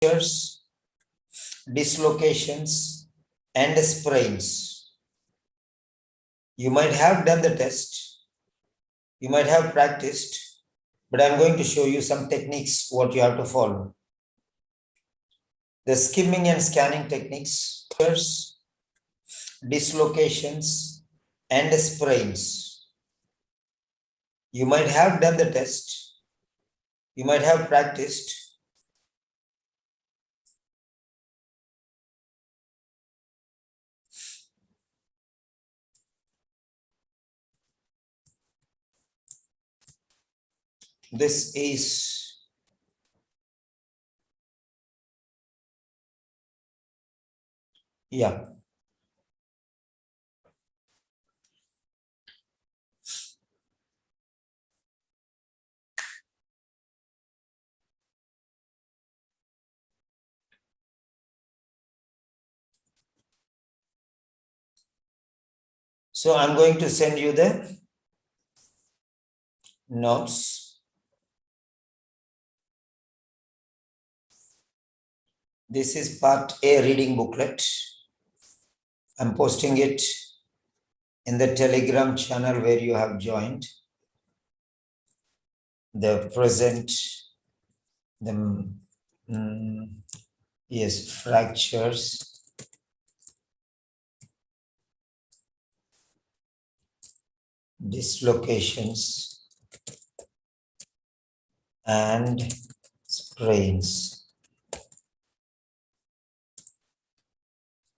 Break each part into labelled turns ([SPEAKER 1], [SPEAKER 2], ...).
[SPEAKER 1] fractures, dislocations, and sprains. You might have done the test, you might have practiced, but I'm going to show you some techniques what you have to follow. The skimming and scanning techniques, dislocations, and sprains. You might have done the test, you might have practiced, this is yeah. So I'm going to send you the notes. This is part A reading booklet. I'm posting it in the Telegram channel where you have joined. The present, yes, fractures, dislocations, and sprains.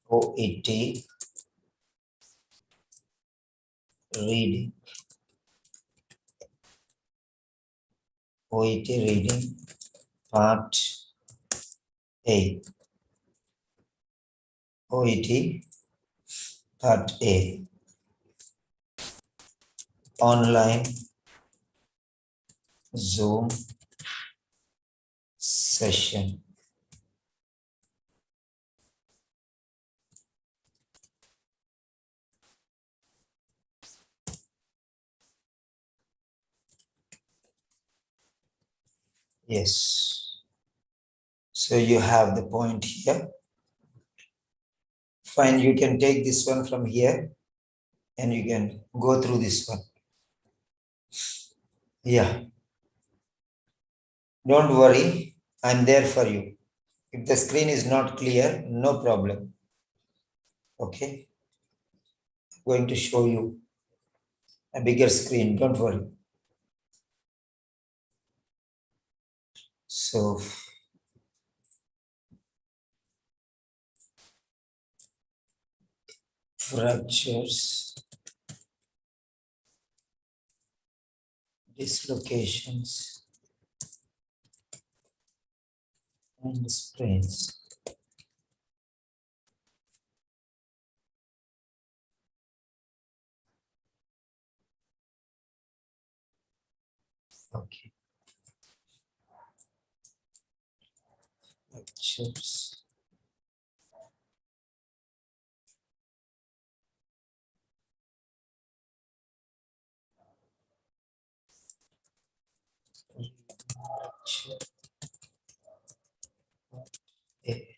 [SPEAKER 1] OET reading. OET reading part A. OET part A. Online Zoom session. Yes. So you have the point here. Fine, you can take this one from here and you can go through this one. Yeah. Don't worry, I'm there for you. If the screen is not clear, no problem. Okay. I'm going to show you a bigger screen, don't worry. So, fractures, dislocations, and sprains. Okay. Fractures. Fracture. A.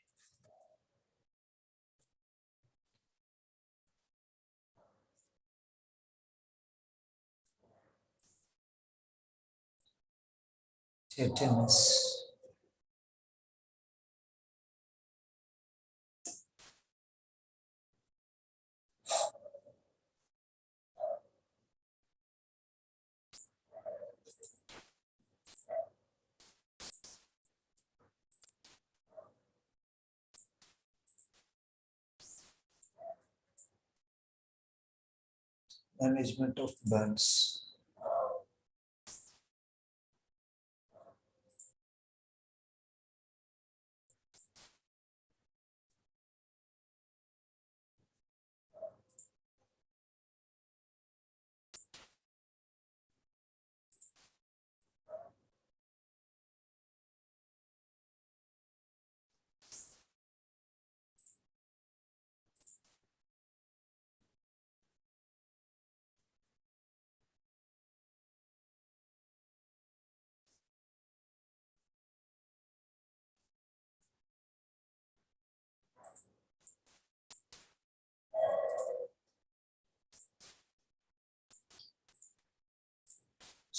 [SPEAKER 1] Tetanus. Management of burns.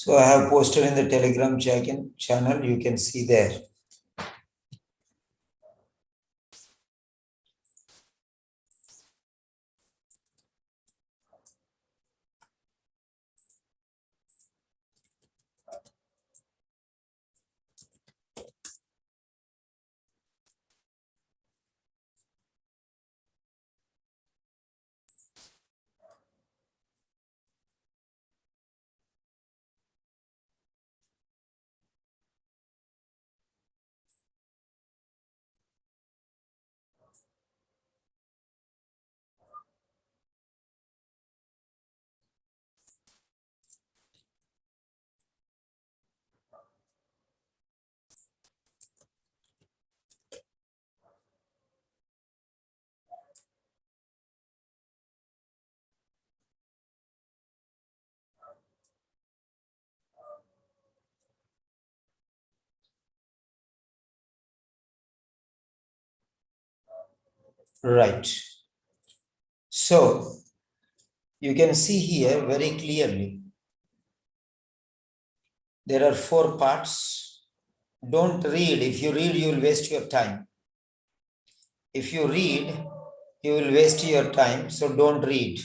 [SPEAKER 1] So I have posted in the Telegram channel, you can see there. Right. So you can see here very clearly, there are 4 parts. Don't read. If you read, you will waste your time. If you read, you will waste your time. So don't read.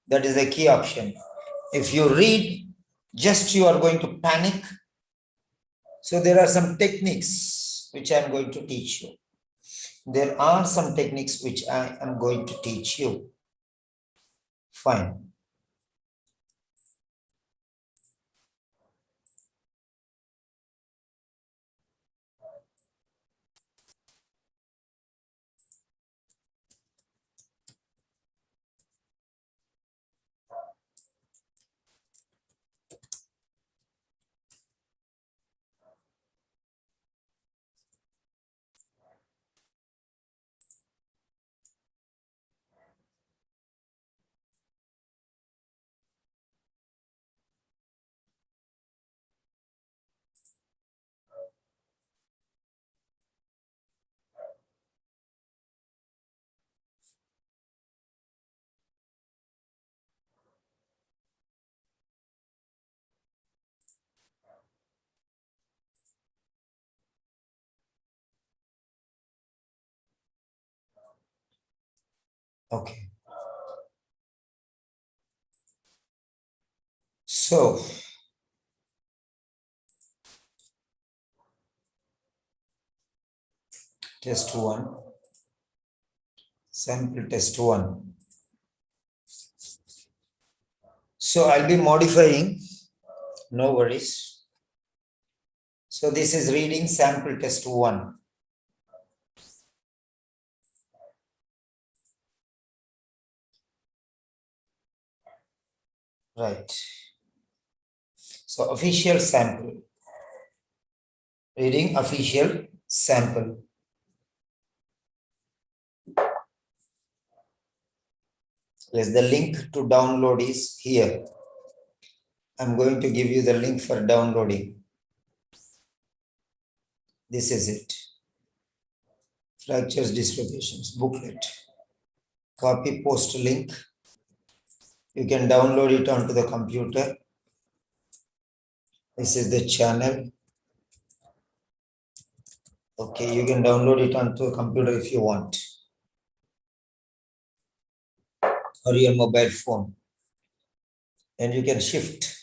[SPEAKER 1] That is the key option. If you read, just you are going to panic. So there are some techniques which I am going to teach you. There are some techniques which I am going to teach you. Fine. Okay. So test 1, sample test 1. So I'll be modifying, no worries. So this is reading sample test 1. Right. So official sample. Reading official sample. Yes, the link to download is here. I'm going to give you the link for downloading. This is it. Fractures, dislocations, booklet. Copy, post link. You can download it onto the computer. This is the channel. Okay, you can download it onto a computer if you want, or your mobile phone. And you can shift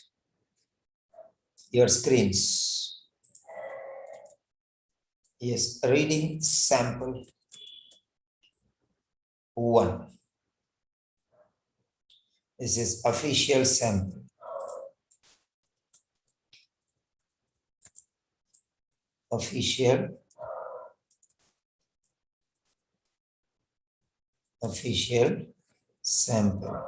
[SPEAKER 1] your screens. Yes, reading sample 1. This is official sample. Official sample.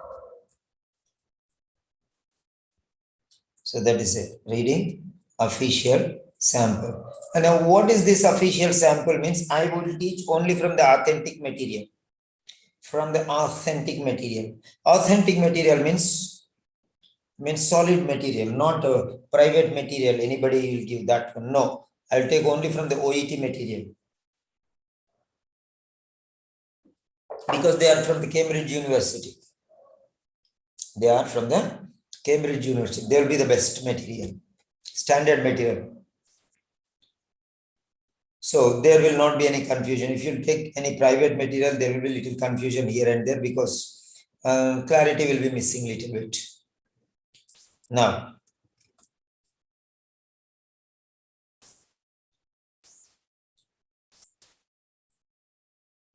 [SPEAKER 1] So that is it. Reading official sample. And now what is this official sample means? I will teach only from the authentic material. From the authentic material. Authentic material means solid material, not a private material. Anybody will give that one. No, I'll take only from the OET material. Because they are from the Cambridge University. They are from the Cambridge University, they will be the best material, standard material. So there will not be any confusion. If you take any private material, there will be little confusion here and there because clarity will be missing little bit. Now,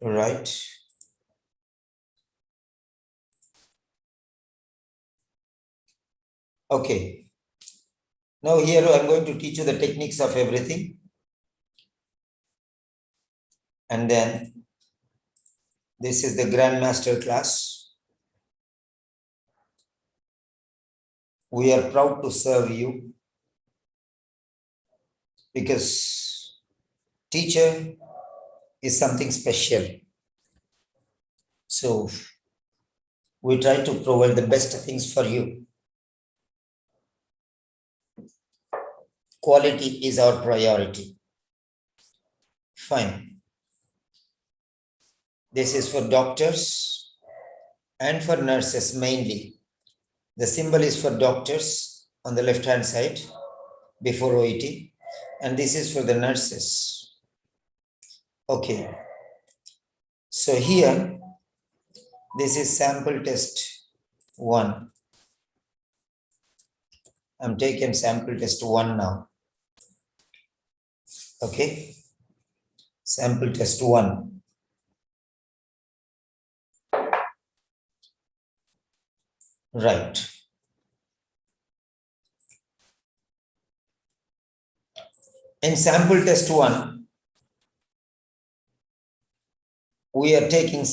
[SPEAKER 1] right. Okay. Now here I'm going to teach you the techniques of everything. And then this is the Grandmaster class. We are proud to serve you because teacher is something special. So we try to provide the best things for you. Quality is our priority. Fine. This is for doctors and for nurses mainly. The symbol is for doctors on the left-hand side before OET, and this is for the nurses. Okay. So here, this is sample test 1. I'm taking sample test 1 now. Okay. Sample test 1. Right. In sample test 1, we are taking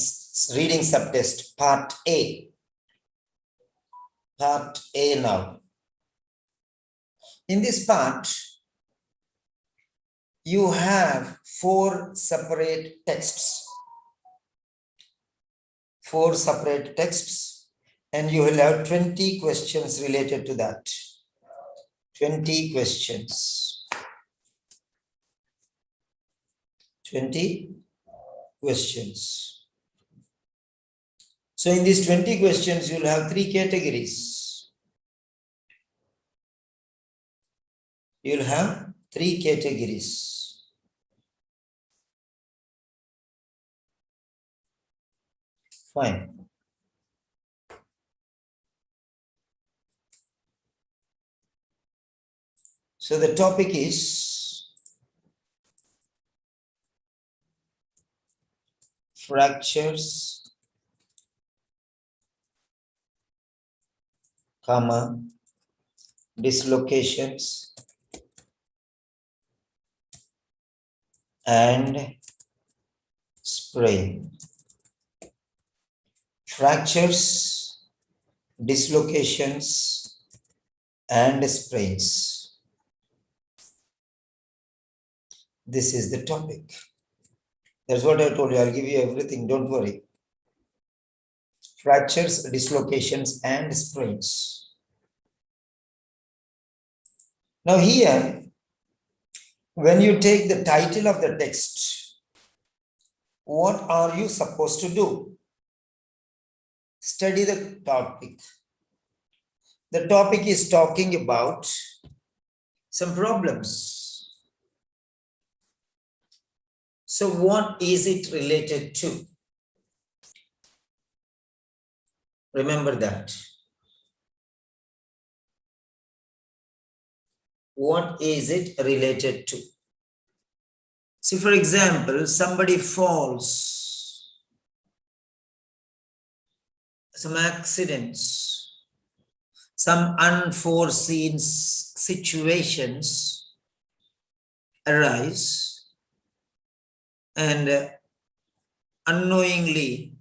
[SPEAKER 1] reading subtest part A. Part A now. In this part, you have 4 separate texts. 4 separate texts, and you will have 20 questions related to that. 20 questions. 20 questions. So in these 20 questions, you'll have 3 categories. You'll have 3 categories. Fine. So the topic is fractures, comma, dislocations, and sprain. Fractures, dislocations, and sprains. This is the topic. That's what I told you. I'll give you everything. Don't worry. Fractures, dislocations, and sprains. Now here, when you take the title of the text, what are you supposed to do? Study the topic. The topic is talking about some problems. So what is it related to? Remember that. What is it related to? See, for example, somebody falls, some accidents, some unforeseen situations arise, and unknowingly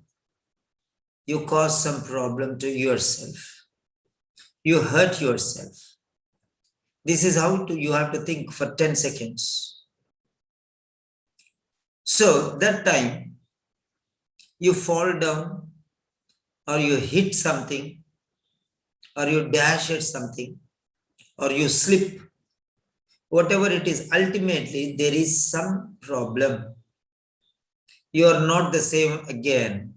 [SPEAKER 1] you cause some problem to yourself. You hurt yourself. This is how you have to think for 10 seconds. So that time you fall down, or you hit something, or you dash at something, or you slip, whatever it is, ultimately there is some problem. You are not the same again.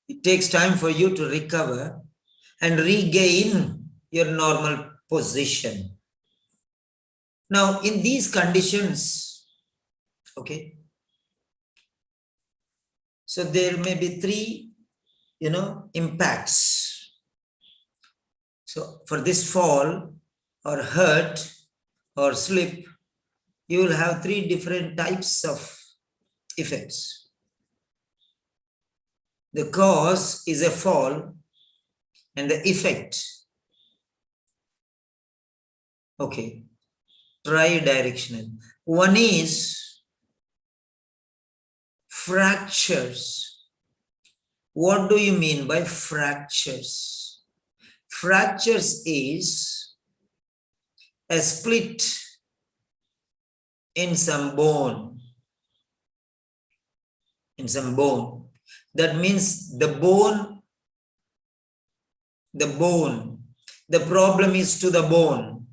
[SPEAKER 1] It takes time for you to recover, and regain your normal position. Now, in these conditions, okay, so there may be three, impacts. So for this fall or hurt or slip, you will have three different types of effects. The cause is a fall and the effect, okay, tri-directional. One is fractures. What do you mean by fractures? Fractures is a split in some bone. That means the problem is to the bone.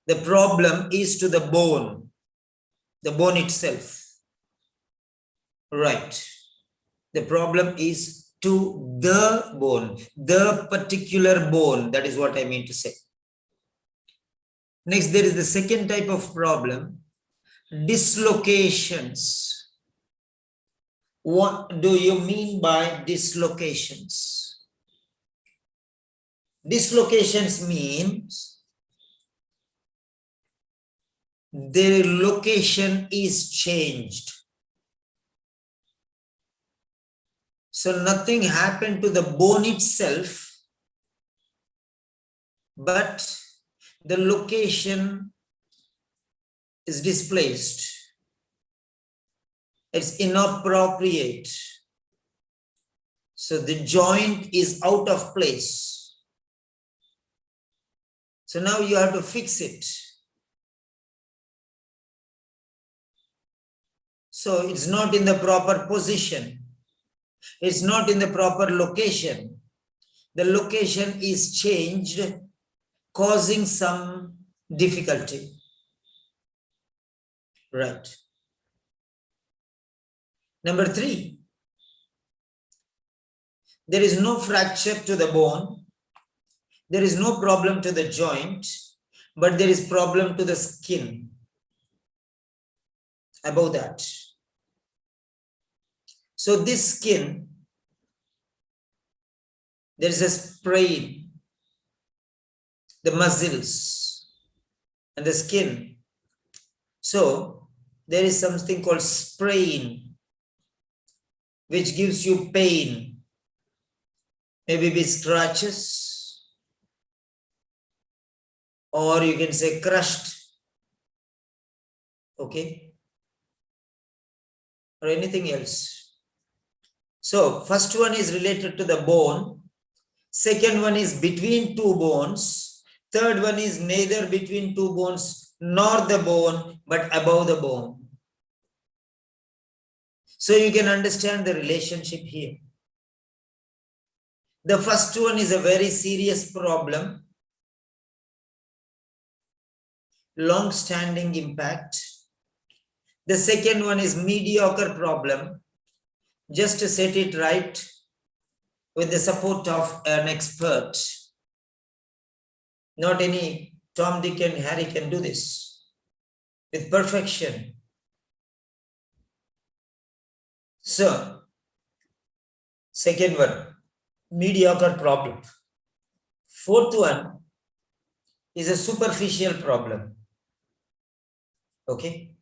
[SPEAKER 1] The problem is to the bone itself. Right. The problem is to the bone, the particular bone. That is what I mean to say. Next, there is the second type of problem, dislocations. What do you mean by dislocations? Dislocations means the location is changed. So nothing happened to the bone itself, but the location is displaced. It's inappropriate. So the joint is out of place. So now you have to fix it. So it's not in the proper position. It's not in the proper location. The location is changed, causing some difficulty. Right. Number 3, there is no fracture to the bone. There is no problem to the joint, but there is problem to the skin above that. So this skin, there is a sprain, the muscles and the skin. So there is something called sprain, which gives you pain, maybe with scratches, or you can say crushed, okay, or anything else. So first one is related to the bone, second one is between two bones, third one is neither between two bones nor the bone, but above the bone. So you can understand the relationship here. The first one is a very serious problem, long-standing impact. The second one is mediocre problem, just to set it right with the support of an expert. Not any Tom, Dick and Harry can do this with perfection. So, second one, mediocre problem. Fourth one is a superficial problem. Okay.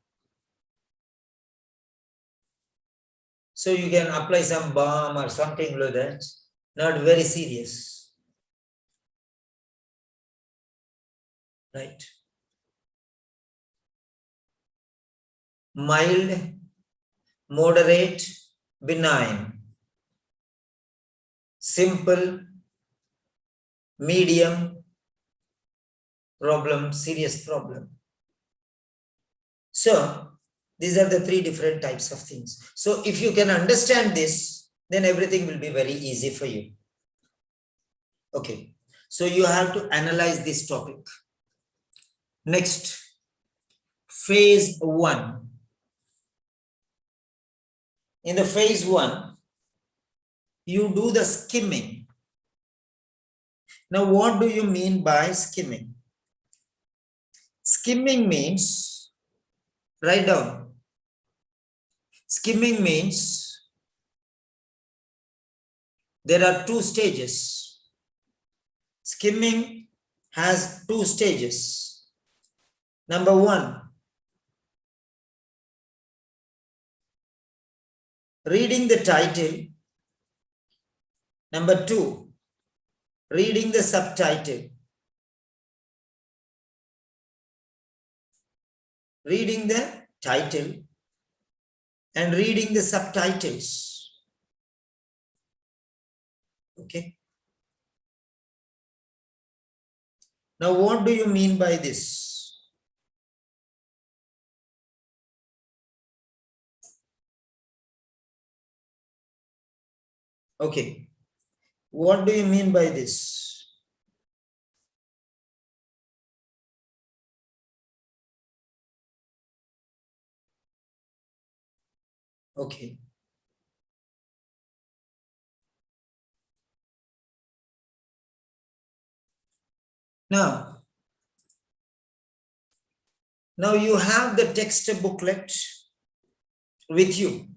[SPEAKER 1] So you can apply some balm or something like that. Not very serious. Right. Mild, moderate, benign. Simple, medium problem, serious problem. So these are the 3 different types of things. So if you can understand this, then everything will be very easy for you. Okay. So you have to analyze this topic. Next, phase 1. In the phase 1, you do the skimming. Now, what do you mean by skimming? Skimming means, write down. Skimming means there are two stages. Skimming has two stages. Number one, reading the title. Number two, reading the subtitle. Reading the title and reading the subtitles. Okay. Now, what do you mean by this? Okay. What do you mean by this? Okay. Now you have the text booklet with you.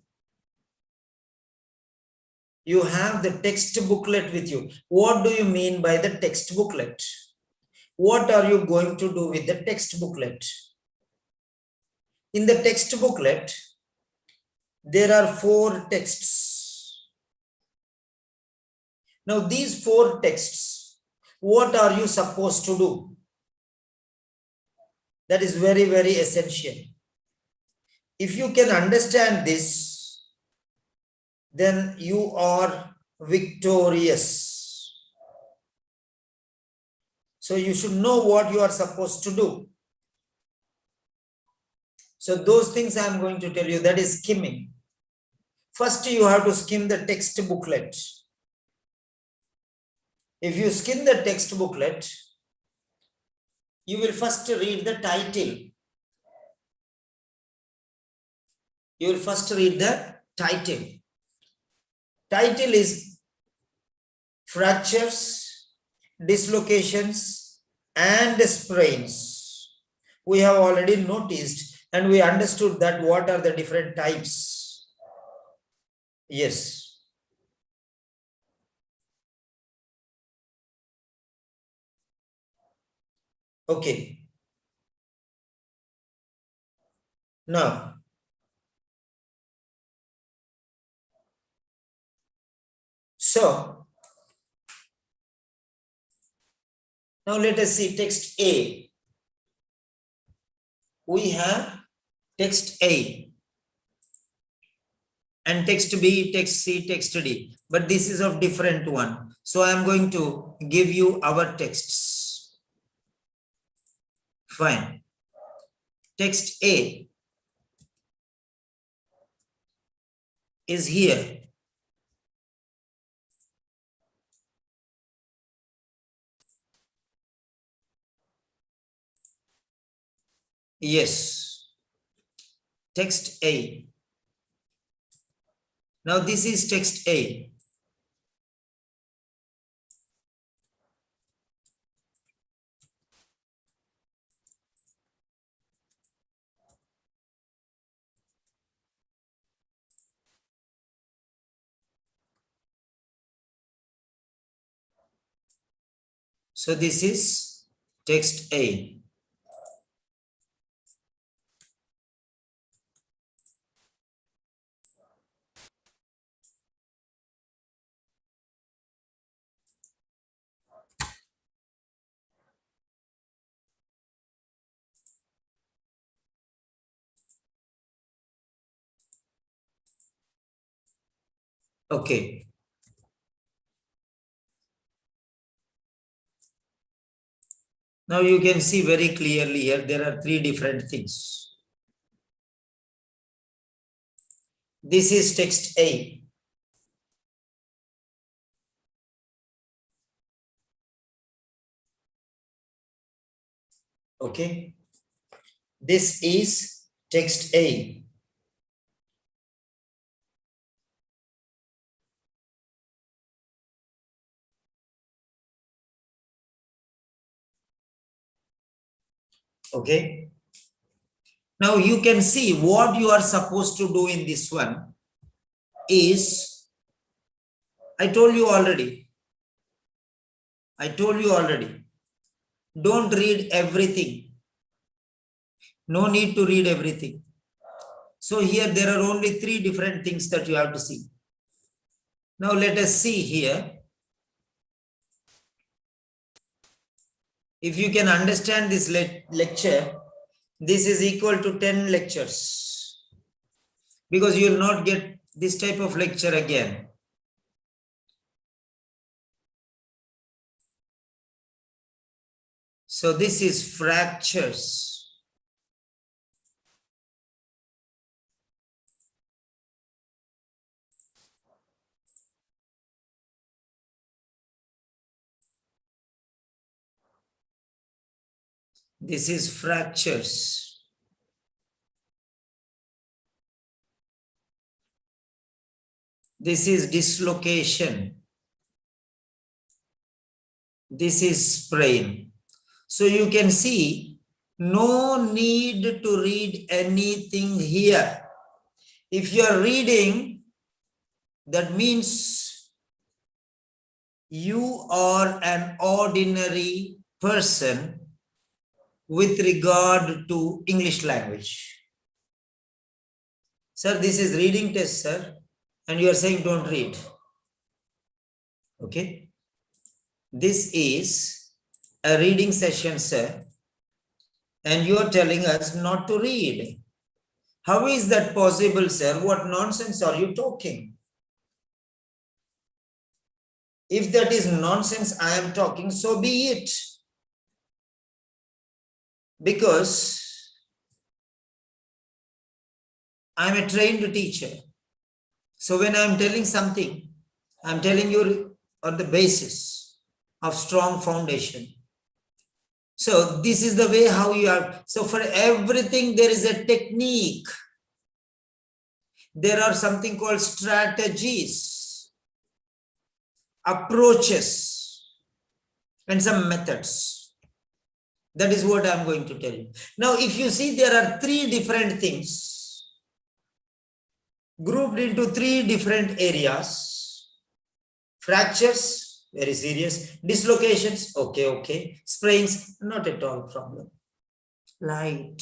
[SPEAKER 1] You have the text booklet with you. What do you mean by the text booklet? What are you going to do with the text booklet? In the text booklet, there are 4 texts. Now, these 4 texts, what are you supposed to do? That is very, very essential. If you can understand this, then you are victorious. So you should know what you are supposed to do. So those things I am going to tell you, that is skimming. First, you have to skim the text booklet. If you skim the text booklet, you will first read the title. You will first read the title. Title is fractures, dislocations, and sprains. We have already noticed and we understood that what are the different types. Yes. Okay. Now let us see text A. We have text A and text B, text C, text D, but this is of different one. So I am going to give you our texts. Fine. Text A is here. Yes. Text A. Now this is text A. So this is text A. Okay. Now you can see very clearly here, there are 3 different things. This is text A. Okay. This is text A. Okay. Now you can see what you are supposed to do in this one is, I told you already. Don't read everything. No need to read everything. So here there are only 3 different things that you have to see. Now let us see here. If you can understand this lecture, this is equal to 10 lectures. Because you will not get this type of lecture again. So this is fractures. This is fractures. This is dislocation. This is sprain. So you can see no need to read anything here. If you are reading, that means you are an ordinary person with regard to English language. Sir, this is reading test, sir, and you are saying don't read. Okay. This is a reading session, sir, and you are telling us not to read. How is that possible, sir? What nonsense are you talking? If that is nonsense I am talking, so be it. Because I am a trained teacher. So when I am telling something, I am telling you on the basis of strong foundation. So this is the way how you are. So for everything there is a technique. There are something called strategies, approaches, and some methods. That is what I am going to tell you. Now, if you see, there are 3 different things grouped into 3 different areas. Fractures, very serious. Dislocations, okay. Sprains, not at all problem. Light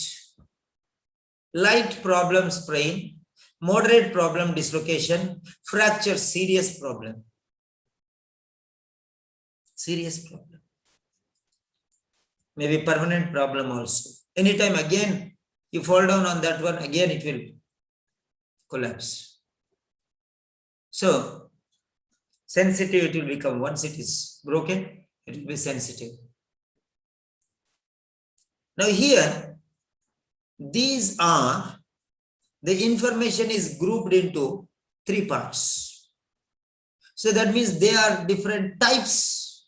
[SPEAKER 1] problem, sprain. Moderate problem, dislocation. Fracture, serious problem. Serious problem. Maybe permanent problem also. Anytime again, you fall down on that one, again it will collapse. So, sensitive it will become, once it is broken, it will be sensitive. Now here, these are, the information is grouped into 3 parts. So that means they are different types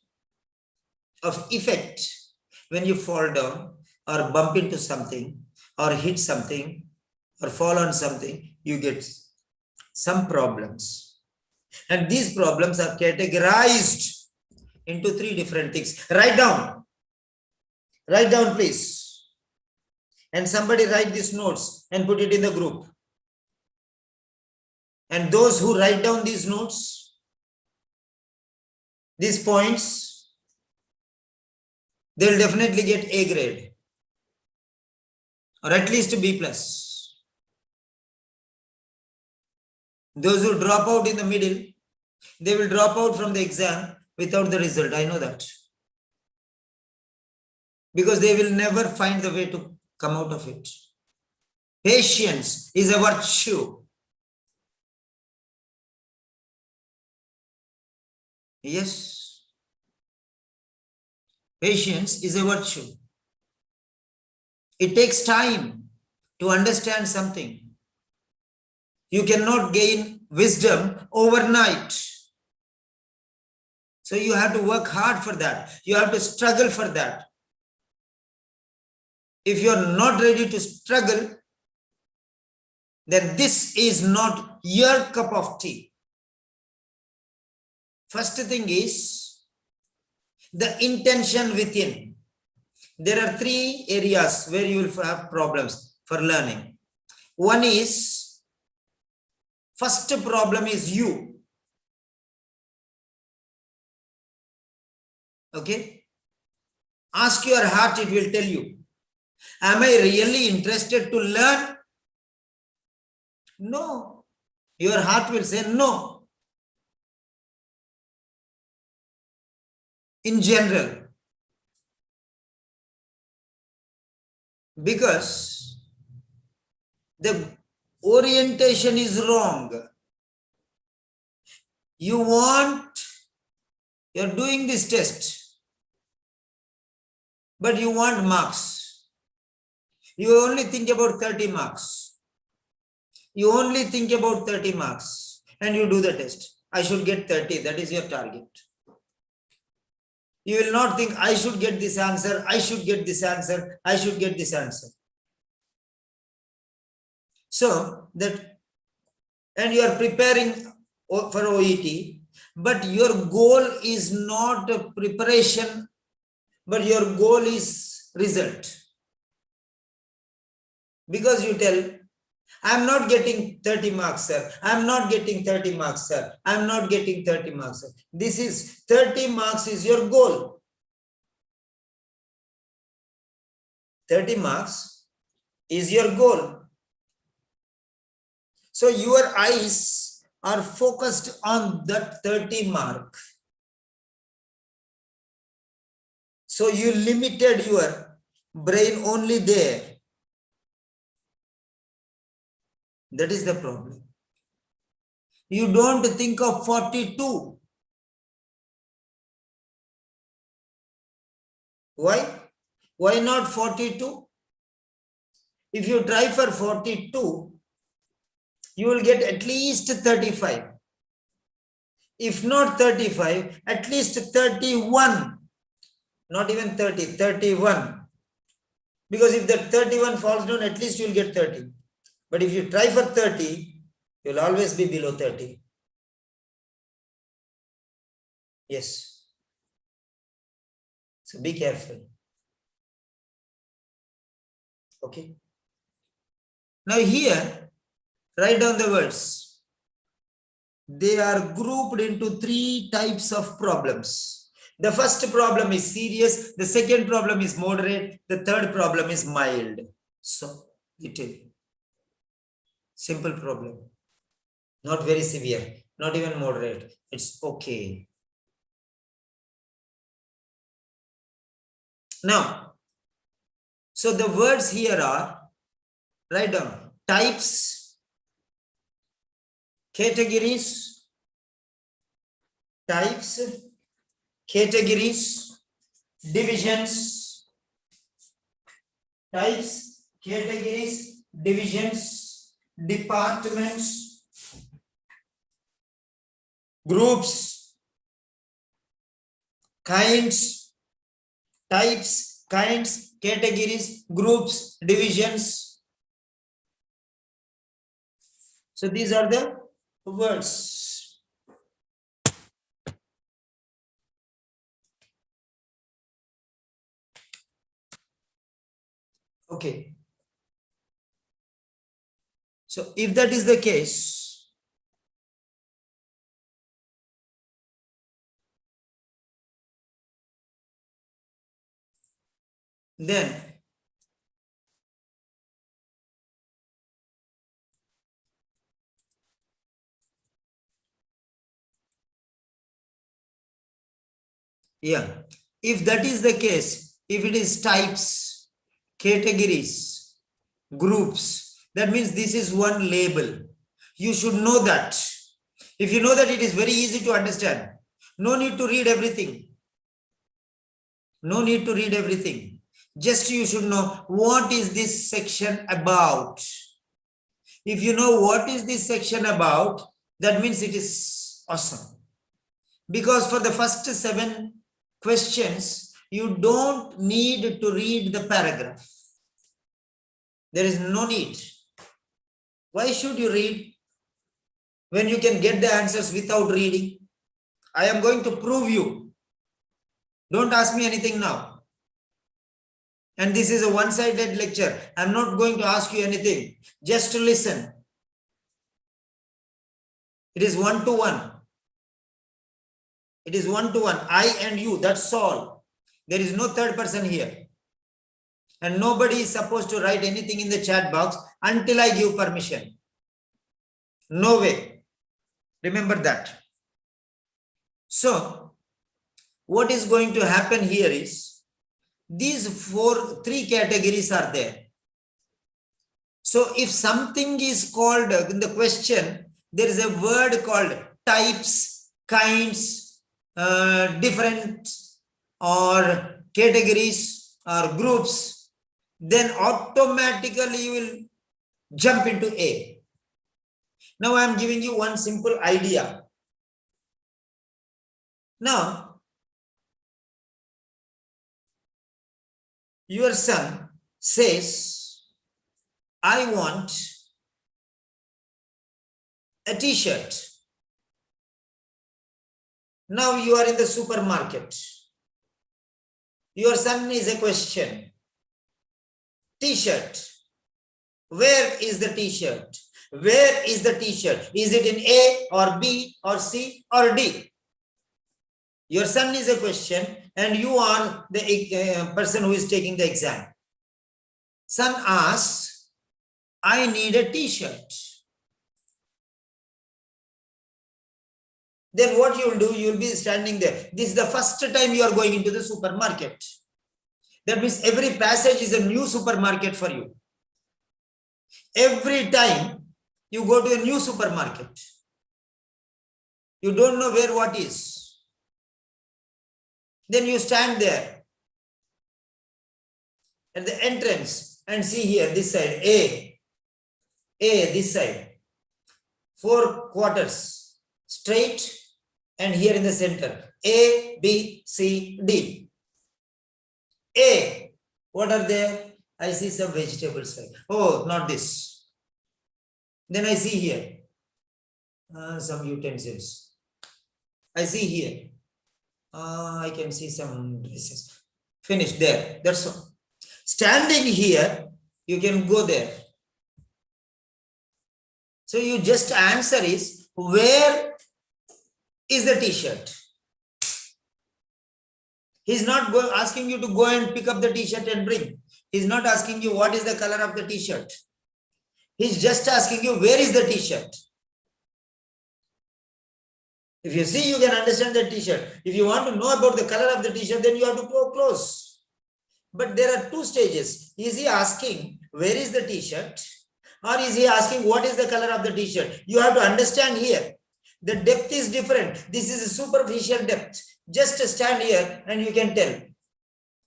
[SPEAKER 1] of effect. When you fall down or bump into something or hit something or fall on something, you get some problems. And these problems are categorized into 3 different things. Write down, please. And somebody write these notes and put it in the group. And those who write down these notes, these points, they will definitely get A grade or at least B plus. Those who drop out in the middle, they will drop out from the exam without the result. I know that. Because they will never find the way to come out of it. Patience is a virtue. Yes. Patience is a virtue. It takes time to understand something. You cannot gain wisdom overnight. So you have to work hard for that. You have to struggle for that. If you are not ready to struggle, then this is not your cup of tea. First thing is the intention within. There are three areas where you will have problems for learning. One is, first problem is you. Okay? Ask your heart, it will tell you. Am I really interested to learn? No. Your heart will say no. In general. Because the orientation is wrong. You're doing this test, but you want marks. You only think about 30 marks. You only think about 30 marks and you do the test. I should get 30. That is your target. You will not think, I should get this answer. I should get this answer. I should get this answer. So that, and you are preparing for OET, but your goal is not preparation, but your goal is result. Because you tell, I'm not getting 30 marks, sir. I'm not getting 30 marks, sir. I'm not getting 30 marks, sir. This is 30 marks is your goal. 30 marks is your goal. So your eyes are focused on that 30 mark. So you limited your brain only there. That is the problem. You don't think of 42. Why? Why not 42? If you try for 42, you will get at least 35. If not 35, at least 31. Not even 30, 31. Because if that 31 falls down, at least you will get 30. But if you try for 30, you will always be below 30. Yes. So be careful. Okay. Now here, write down the words. They are grouped into three types of problems. The first problem is serious. The second problem is moderate. The third problem is mild. So, little. Simple problem. Not very severe. Not even moderate. It's okay. Now, so the words here are, write down, types, categories, types, categories, divisions, types, categories, divisions, departments, groups, kinds, types, kinds, categories, groups, divisions. So these are the words. Okay. So if that is the case, then yeah, if that is the case, if it is types, categories, groups, that means this is one label. You should know that. If you know that, it is very easy to understand. No need to read everything. No need to read everything. Just you should know what is this section about. If you know what is this section about, that means it is awesome. Because for the first 7 questions, you don't need to read the paragraph. There is no need. Why should you read when you can get the answers without reading? I am going to prove you. Don't ask me anything now. And this is a one-sided lecture. I'm not going to ask you anything. Just to listen. It is one-to-one. It is one-to-one. I and you, that's all. There is no third person here. And nobody is supposed to write anything in the chat box until I give permission. No way. Remember that. So, what is going to happen here is, these three categories are there. So, if something is called in the question, there is a word called types, kinds, different, or categories, or groups, then automatically you will jump into A. Now I am giving you one simple idea. Now, your son says, I want a t-shirt. Now you are in the supermarket. Your son is a question. T-shirt. Where is the t-shirt? Where is the t-shirt? Is it in A or B or C or D? Your son is a question and you are the person who is taking the exam. Son asks, I need a t-shirt. Then what you will do, you will be standing there. This is the first time you are going into the supermarket. That means every passage is a new supermarket for you. Every time you go to a new supermarket, you don't know where what is. Then you stand there at the entrance and see here, this side, A, this side, 4 quarters, straight, and here in the center, A, B, C, D. A, what are there? I see some vegetables. Oh, not this. Then I see here some utensils. I see here. I can see some dresses. Finished there. That's all. Standing here, you can go there. So you just answer is, where is the t-shirt? He's not asking you to go and pick up the t-shirt and bring. He's not asking you what is the color of the t-shirt. He's just asking you, where is the t-shirt? If you see, you can understand the t-shirt. If you want to know about the color of the t-shirt, then you have to go close. But there are 2 stages. Is he asking, where is the t-shirt? Or is he asking, what is the color of the t-shirt? You have to understand here. The depth is different. This is a superficial depth. Just stand here and you can tell.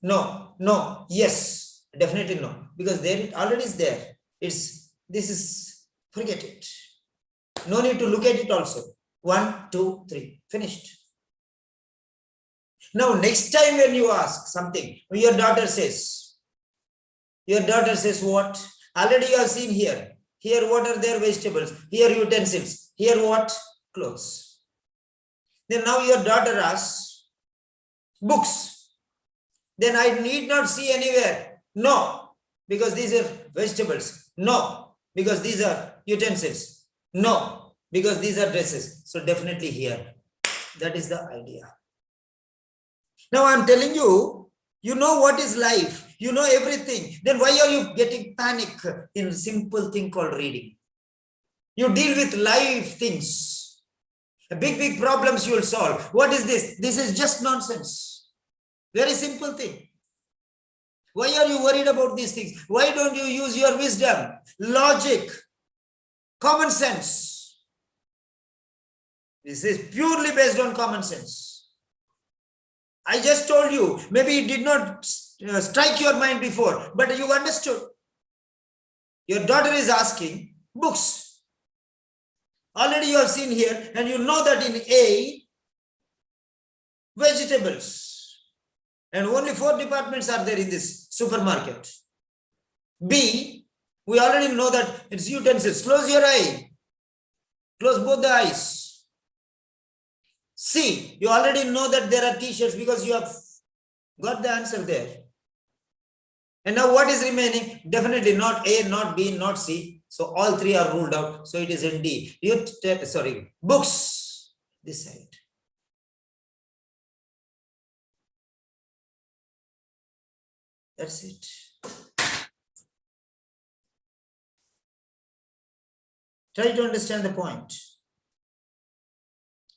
[SPEAKER 1] No, no, yes, definitely no. Because there it already is there. Forget it. No need to look at it also. 1, 2, 3, finished. Now, next time when you ask something, your daughter says what? Already you have seen here. Here, what are their vegetables? Here, utensils. Here, what? Clothes. Then now your daughter asks, books. Then I need not see anywhere. No, because these are vegetables. No, because these are utensils. No, because these are dresses. So definitely here. That is the idea. Now I'm telling you, you know what is life. You know everything. Then why are you getting panic in a simple thing called reading? You deal with life things. Big problems you will solve. What is this? This is just nonsense. Very simple thing. Why are you worried about these things? Why don't you use your wisdom, logic, common sense? This is purely based on common sense. I just told you, maybe it did not strike your mind before, but you understood. Your daughter is asking books. Already you have seen here, and you know that in A, vegetables. And only 4 departments are there in this supermarket. B, we already know that it's utensils. Close your eye. Close both the eyes. C, you already know that there are t-shirts because you have got the answer there. And now what is remaining? Definitely not A, not B, not C. So all three are ruled out. So it is in D. Books. This side. That's it. Try to understand the point.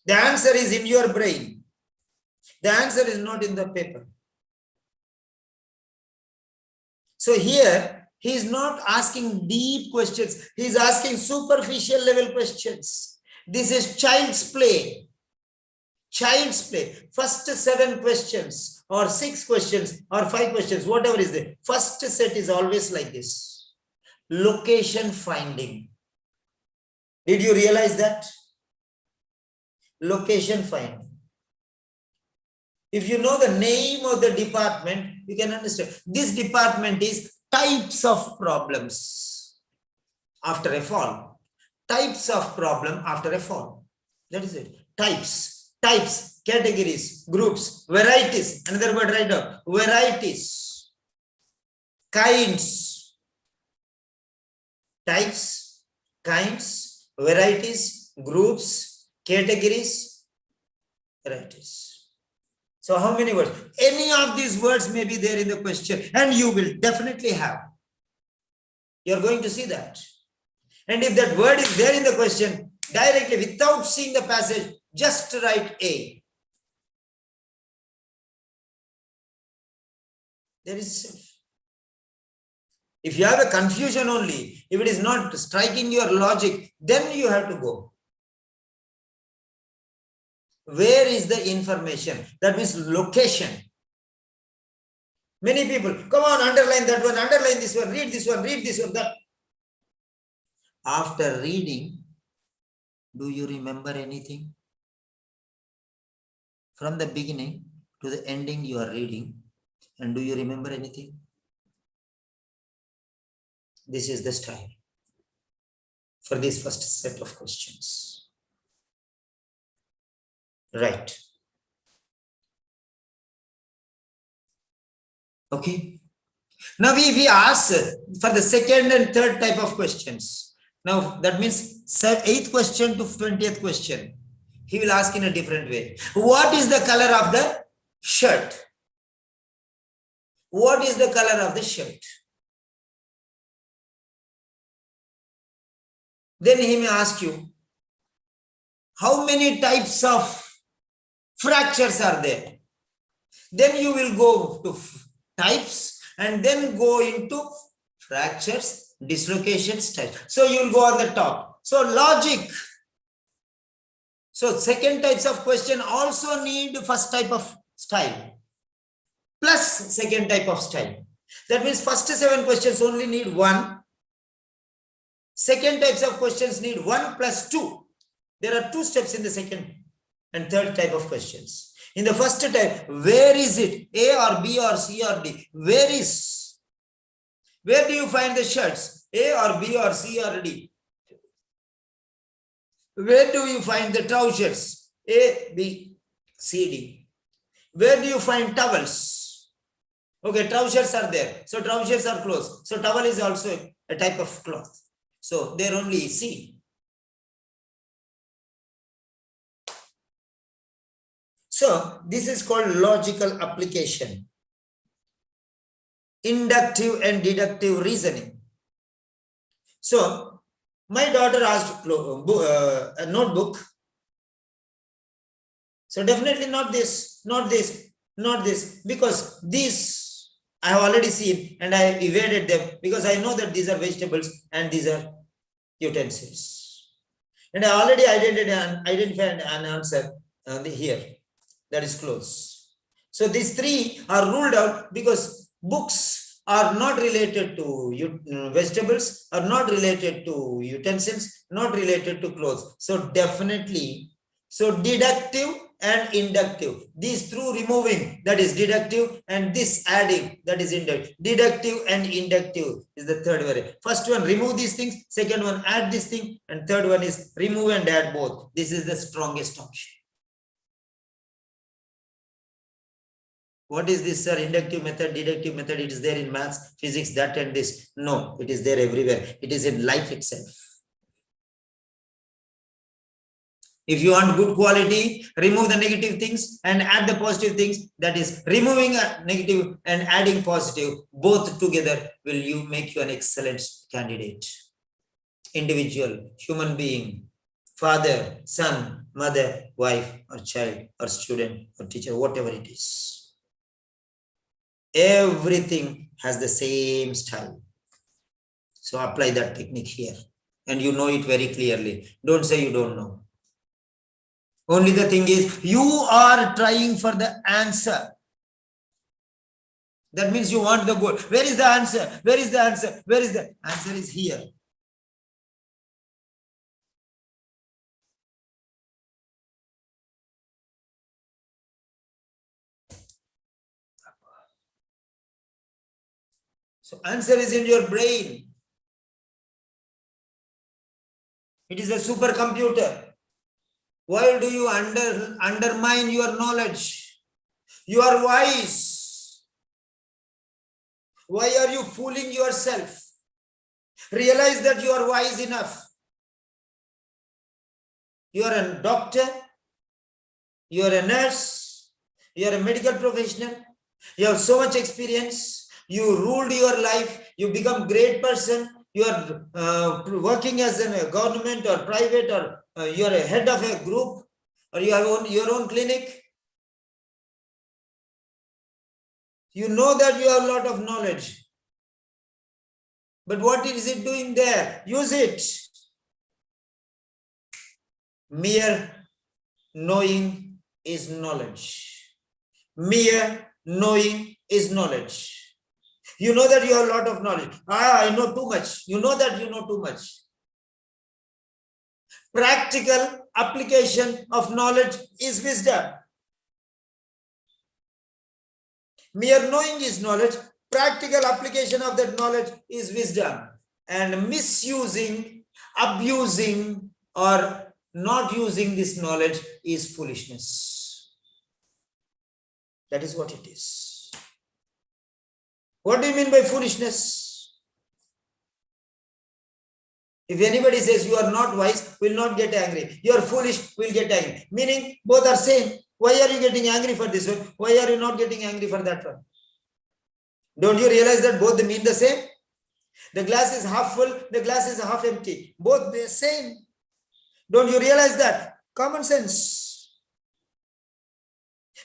[SPEAKER 1] The answer is in your brain. The answer is not in the paper. So here, he is not asking deep questions. He is asking superficial level questions. This is child's play. Child's play. First 7 questions or 6 questions or 5 questions, whatever is there. First set is always like this. Location finding. Did you realize that? Location finding. If you know the name of the department, you can understand. This department is types of problems after a fall. Types of problem after a fall. That is it. Types, categories, groups, varieties. Another word right now. Varieties, kinds, types, kinds, varieties, groups, categories, varieties. So how many words? Any of these words may be there in the question, and you will definitely have. You're going to see that. And if that word is there in the question, directly without seeing the passage, just write A. There is self. If you have a confusion only, if it is not striking your logic, then you have to go. Where is the information? That means location. Many people, come on, underline that one, underline this one, read this one, read this one, that. After reading, do you remember anything? From the beginning to the ending you are reading, and do you remember anything? This is the style for this first set of questions. Right. Okay. Now we ask for the second and third type of questions. Now that means 8th question to 20th question. He will ask in a different way. What is the color of the shirt? What is the color of the shirt? Then he may ask you, how many types of fractures are there? Then you will go to types and then go into fractures, dislocations, types. So you will go on the top. So logic. So second types of question also need first type of style plus second type of style. That means first 7 questions only need 1. Second types of questions need 1 plus 2. There are 2 steps in the second and third type of questions. In the first type, where is it? A or B or C or D? Where is? Where do you find the shirts? A or B or C or D? Where do you find the trousers? A, B, C, D. Where do you find towels? Okay, trousers are there. So trousers are clothes. So towel is also a type of cloth. So there only C. So this is called logical application. Inductive and deductive reasoning. So my daughter asked a notebook. So definitely not this, not this, not this, because these I have already seen and I evaded them because I know that these are vegetables and these are utensils. And I already identified an answer here. That is clothes. So these 3 are ruled out because books are not related to vegetables, are not related to utensils, not related to clothes. So definitely, so deductive and inductive. These through removing, that is deductive, and this adding, that is inductive. Deductive and inductive is the third variant. First one, remove these things. Second one, add this thing. And third one is remove and add both. This is the strongest option. What is this, sir? Inductive method, deductive method, it is there in maths, physics, that and this. No, it is there everywhere. It is in life itself. If you want good quality, remove the negative things and add the positive things. That is, removing a negative and adding positive, both together will make you an excellent candidate. Individual, human being, father, son, mother, wife, or child, or student, or teacher, whatever it is. Everything has the same style. So apply that technique here. And you know it very clearly. Don't say you don't know. Only the thing is, you are trying for the answer. That means you want the goal. Where is the answer? Where is the answer? Where is the answer? Is here. So answer is in your brain. It is a supercomputer. Why do you undermine your knowledge? You are wise. Why are you fooling yourself? Realize that you are wise enough. You are a doctor. You are a nurse. You are a medical professional. You have so much experience. You ruled your life. You become great person. You are working as a government or private, or you are a head of a group, or you have your own clinic. You know that you have a lot of knowledge. But what is it doing there? Use it. Mere knowing is knowledge. Mere knowing is knowledge. You know that you have a lot of knowledge. I know too much. You know that you know too much. Practical application of knowledge is wisdom. Mere knowing is knowledge. Practical application of that knowledge is wisdom. And misusing, abusing, or not using this knowledge is foolishness. That is what it is. What do you mean by foolishness? If anybody says you are not wise, will not get angry. You are foolish, will get angry. Meaning both are same. Why are you getting angry for this one? Why are you not getting angry for that one? Don't you realize that both mean the same? The glass is half full, the glass is half empty. Both the same. Don't you realize that? Common sense.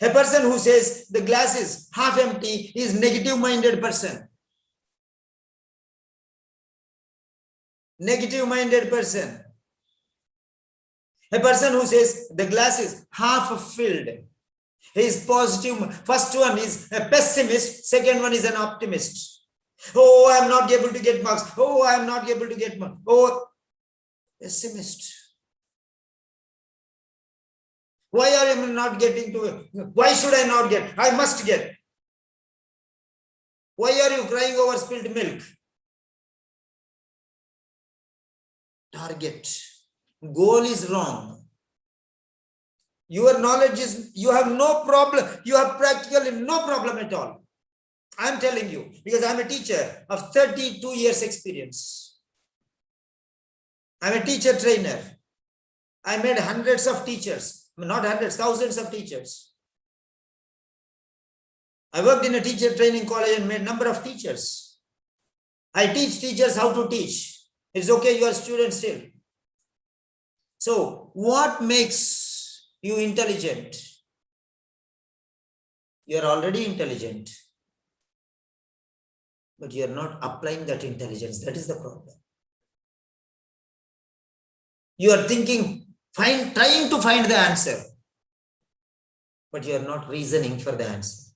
[SPEAKER 1] A person who says the glass is half empty is negative-minded person. Negative-minded person. A person who says the glass is half filled, he is positive. First one is a pessimist, second one is an optimist. Oh, I am not able to get marks. Oh, I am not able to get marks. Oh, pessimist. Why are you not getting to it? Why should I not get? I must get. Why are you crying over spilled milk? Target. Goal is wrong. Your knowledge is, you have no problem. You have practically no problem at all. I am telling you, because I am a teacher of 32 years experience. I am a teacher trainer. I made hundreds of teachers. Not hundreds, thousands of teachers. I worked in a teacher training college and made number of teachers. I teach teachers how to teach. It's okay, you are a student still. So, what makes you intelligent? You are already intelligent, but you are not applying that intelligence. That is the problem. You are thinking, trying to find the answer, but you are not reasoning for the answer.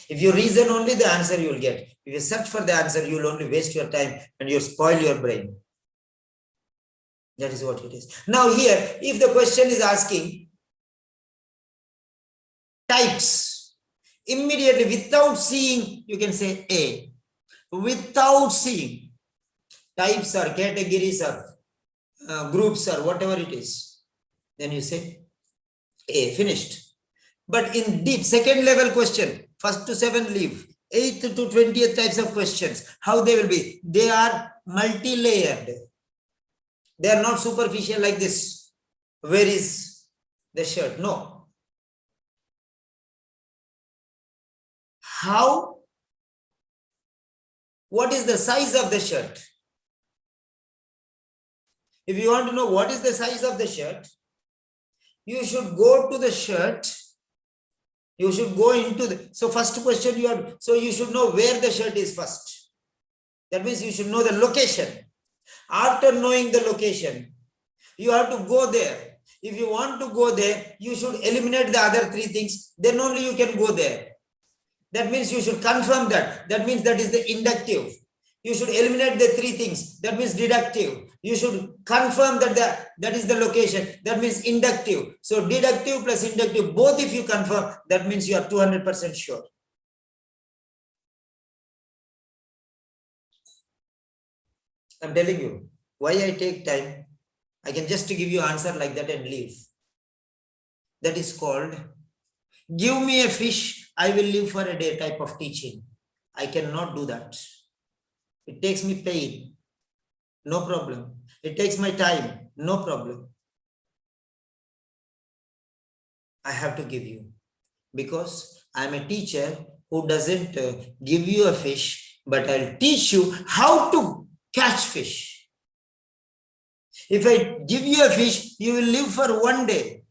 [SPEAKER 1] If you reason only, the answer you will get. If you search for the answer, you will only waste your time and you spoil your brain. That is what it is. Now here, if the question is asking types, immediately without seeing, you can say A. Without seeing, types or categories or groups or whatever it is. Then you say A, finished. But in deep second level question, First to 7 leave. 8th to 20th types of questions. How they will be? They are multi-layered. They are not superficial like this. Where is the shirt? No. How? What is the size of the shirt? If you want to know what is the size of the shirt, you should go to the shirt. You should go into the, so first question you have, so you should know where the shirt is first. That means you should know the location. After knowing the location, you have to go there. If you want to go there, you should eliminate the other 3 things. Then only you can go there. That means you should confirm that. That means that is the inductive. You should eliminate the 3 things. That means deductive. You should confirm that that is the location. That means inductive. So deductive plus inductive, both if you confirm, that means you are 200% sure. I'm telling you, why I take time. I can just give you answer like that and leave. That is called, give me a fish, I will live for a day type of teaching. I cannot do that. It takes me pain, no problem. It takes my time, no problem. I have to give you, because I'm a teacher who doesn't give you a fish, but I'll teach you how to catch fish. If I give you a fish, you will live for one day.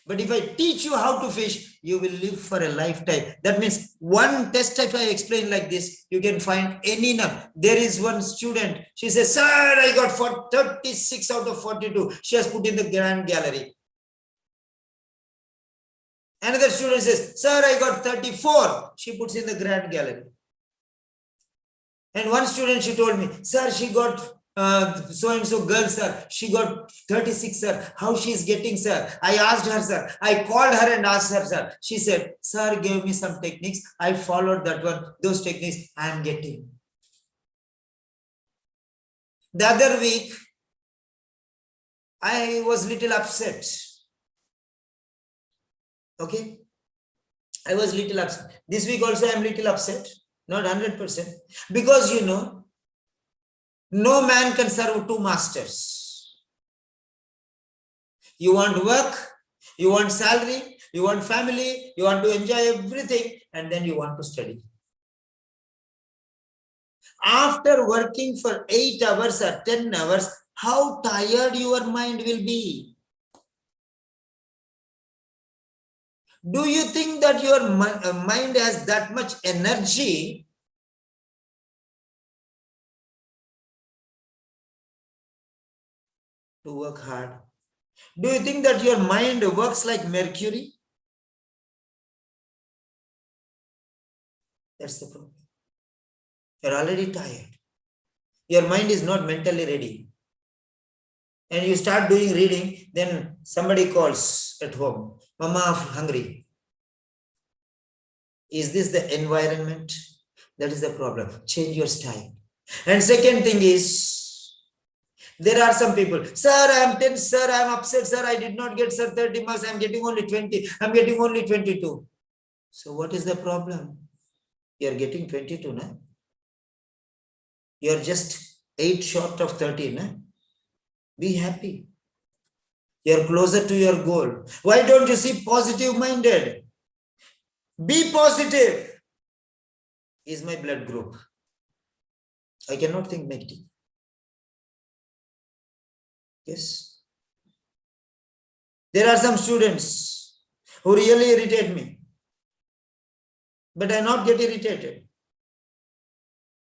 [SPEAKER 1] But if I teach you how to fish, you will live for a lifetime. That means one test, if I explain like this, you can find any number. There is one student, she says, sir, I got 36 out of 42. She has put in the grand gallery. Another student says, sir, I got 34. She puts in the grand gallery. And one student, she told me, sir, she got so-and-so girl, sir. She got 36, sir. How she is getting, sir? I asked her, sir. I called her and asked her, sir. She said, sir, gave me some techniques. I followed that one. Those techniques I am getting. The other week, I was little upset. Okay? I was little upset. This week also I am little upset. Not 100%. Because, you know, no man can serve 2 masters. You want work, you want salary, you want family, you want to enjoy everything, and then you want to study. After working for 8 hours or 10 hours, how tired your mind will be? Do you think that your mind has that much energy to work hard? Do you think that your mind works like mercury? That's the problem. You're already tired. Your mind is not mentally ready. And you start doing reading, then somebody calls at home, Mama, I'm hungry. Is this the environment? That is the problem. Change your style. And second thing is, there are some people, sir, I am tense, sir, I am upset, sir, I did not get, sir, 30 marks, I am getting only 20, I am getting only 22. So what is the problem? You are getting 22, na? You are just 8 short of 30, na? Be happy. You are closer to your goal. Why don't you see positive-minded? Be positive. Is my blood group. I cannot think negative. Yes. There are some students who really irritate me. But I not get irritated.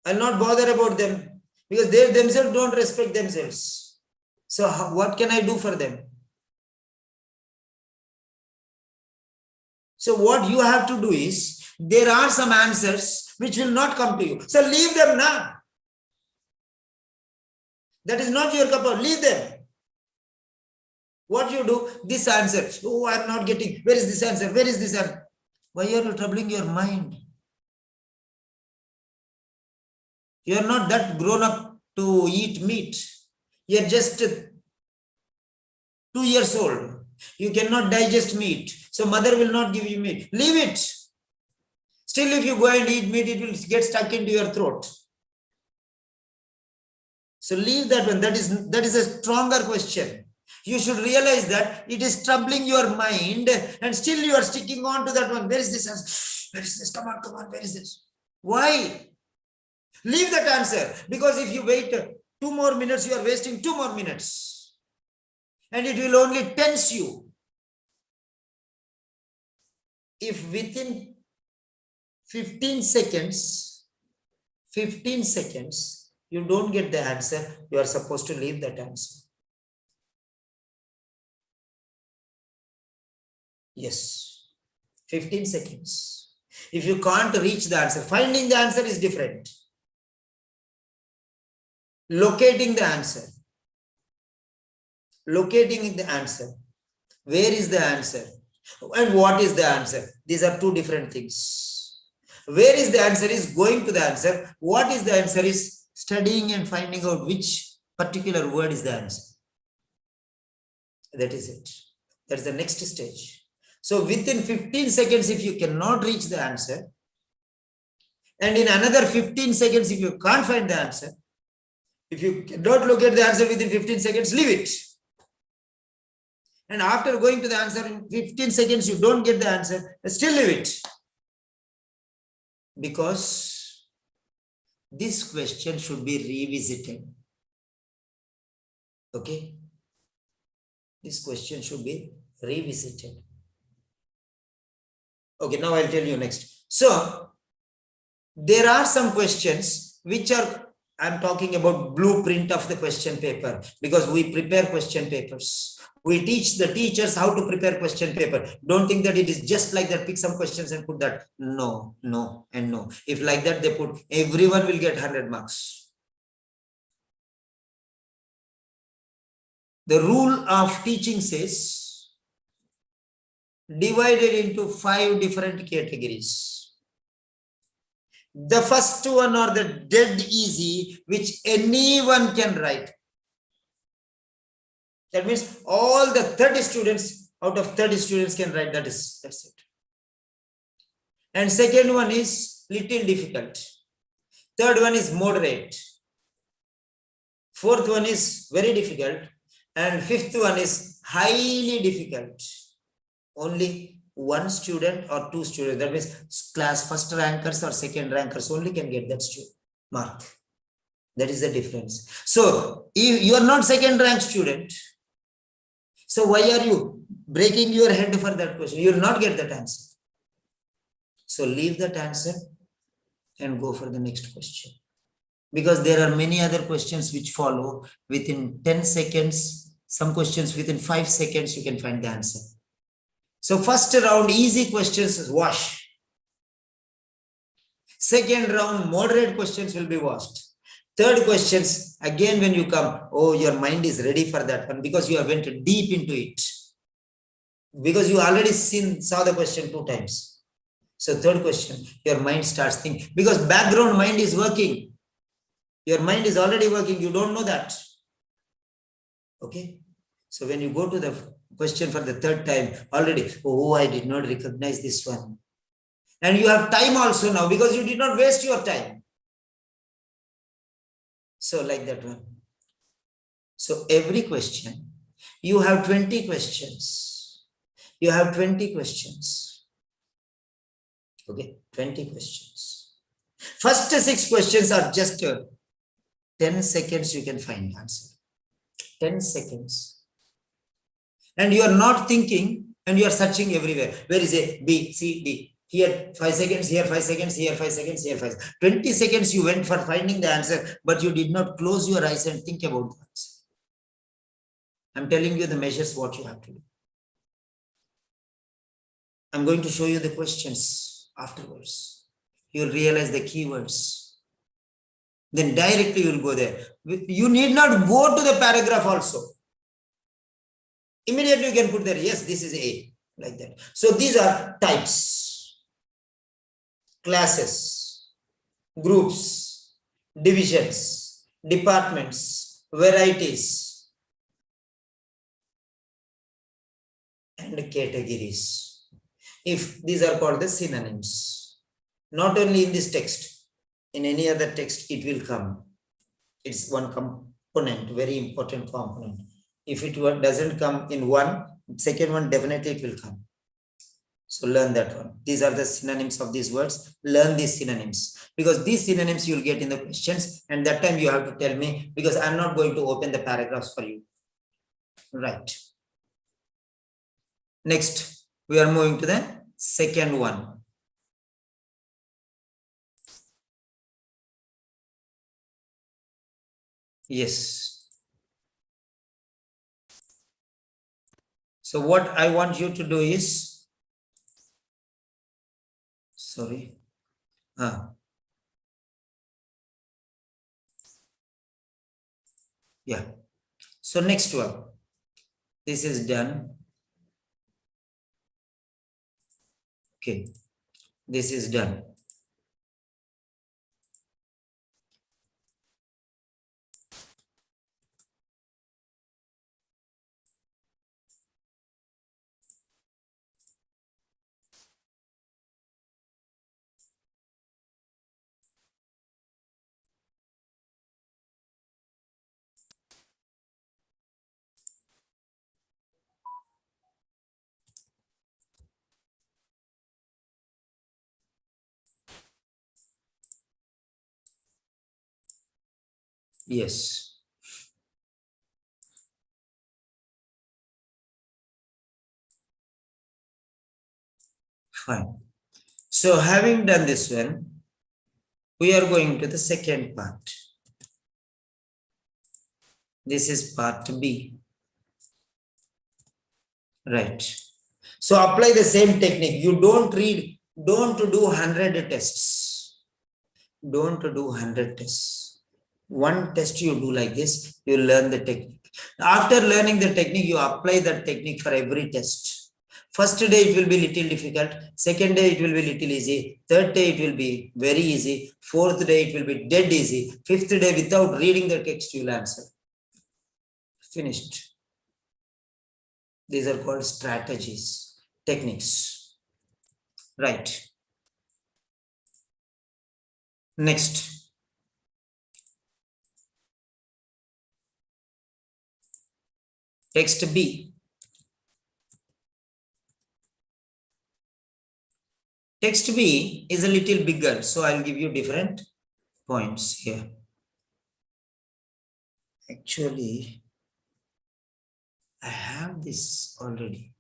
[SPEAKER 1] I'll not bother about them because they themselves don't respect themselves. So what can I do for them? So what you have to do is, there are some answers which will not come to you. So leave them now. That is not your cup of, leave them. What you do, this answer, oh, I'm not getting, where is this answer? Where is this answer? Why are you troubling your mind? You are not that grown up to eat meat. You are just 2 years old. You cannot digest meat. So mother will not give you meat. Leave it. Still, if you go and eat meat, it will get stuck into your throat. So leave that one. That is a stronger question. You should realize that it is troubling your mind, and still you are sticking on to that one. Where is this? Where is this? Come on, where is this? Why? Leave that answer, because if you wait 2 more minutes, you are wasting 2 more minutes. And it will only tense you. If within 15 seconds, you don't get the answer, you are supposed to leave that answer. Yes, 15 seconds. If you can't reach the answer, finding the answer is different. Locating the answer. Locating the answer. Where is the answer? And what is the answer? These are 2 different things. Where is the answer is going to the answer. What is the answer is studying and finding out which particular word is the answer. That is it. That is the next stage. So within 15 seconds, if you cannot reach the answer, and in another 15 seconds, if you can't find the answer, if you cannot locate the answer within 15 seconds, leave it. And after going to the answer in 15 seconds, you don't get the answer, still leave it. Because this question should be revisited. Okay? This question should be revisited. Okay, now I'll tell you next. So, there are some questions which are, I'm talking about blueprint of the question paper, because we prepare question papers. We teach the teachers how to prepare question paper. Don't think that it is just like that, pick some questions and put that. No, no, and no. If like that they put, everyone will get 100 marks. The rule of teaching says, divided into 5 different categories. The first one are the dead easy, which anyone can write. That means all the 30 students, out of 30 students can write, that's it. And second one is little difficult. Third one is moderate. Fourth one is very difficult. And fifth one is highly difficult. Only 1 student or 2 students, that means class first rankers or second rankers only can get that mark. That is the difference. So if you are not second rank student, so why are you breaking your head for that question? You will not get that answer. So leave that answer and go for the next question. Because there are many other questions which follow within 10 seconds. Some questions within 5 seconds you can find the answer. So first round easy questions is wash. Second round moderate questions will be washed. Third questions, again when you come, oh, your mind is ready for that one because you have went deep into it. Because you already saw the question 2 times. So third question, your mind starts thinking. Because background mind is working. Your mind is already working. You don't know that. Okay. So when you go to the question for the 3rd time, already, oh, I did not recognize this one. And you have time also now because you did not waste your time. So like that one. So every question, you have 20 questions. You have 20 questions. Okay, 20 questions. First 6 questions are just 10 seconds you can find answer. 10 seconds. And you are not thinking and you are searching everywhere. Where is A, B, C, D? Here 5 seconds, here 5 seconds, here 5 seconds, here 5 seconds. 20 seconds you went for finding the answer, but you did not close your eyes and think about the answer. I'm telling you the measures what you have to do. I'm going to show you the questions afterwards. You'll realize the keywords. Then directly you'll go there. You need not go to the paragraph also. Immediately you can put there, yes, this is A, like that. So these are types, classes, groups, divisions, departments, varieties, and categories. If these are called the synonyms. Not only in this text, in any other text, it will come. It's one component, very important component. If it doesn't come in one, second one definitely it will come. So learn that one. These are the synonyms of these words. Learn these synonyms, because these synonyms you'll get in the questions, and that time you have to tell me, because I'm not going to open the paragraphs for you. Right. Next, we are moving to the second one. Yes. So what I want you to do is, sorry. Yeah. So next one. This is done. Okay. This is done. Yes. Fine. So having done this one, we are going to the second part. This is part B. Right. So apply the same technique. You don't read, don't do 100 tests. Don't do 100 tests. One test you do like this, you learn the technique. After learning the technique, you apply that technique for every test. First day it will be little difficult. Second day it will be little easy. Third day it will be very easy. Fourth day it will be dead easy. Fifth day without reading the text you will answer. Finished. These are called strategies, techniques. Right. Next. Text B. Text B is a little bigger, so I'll give you different points here. Actually, I have this already.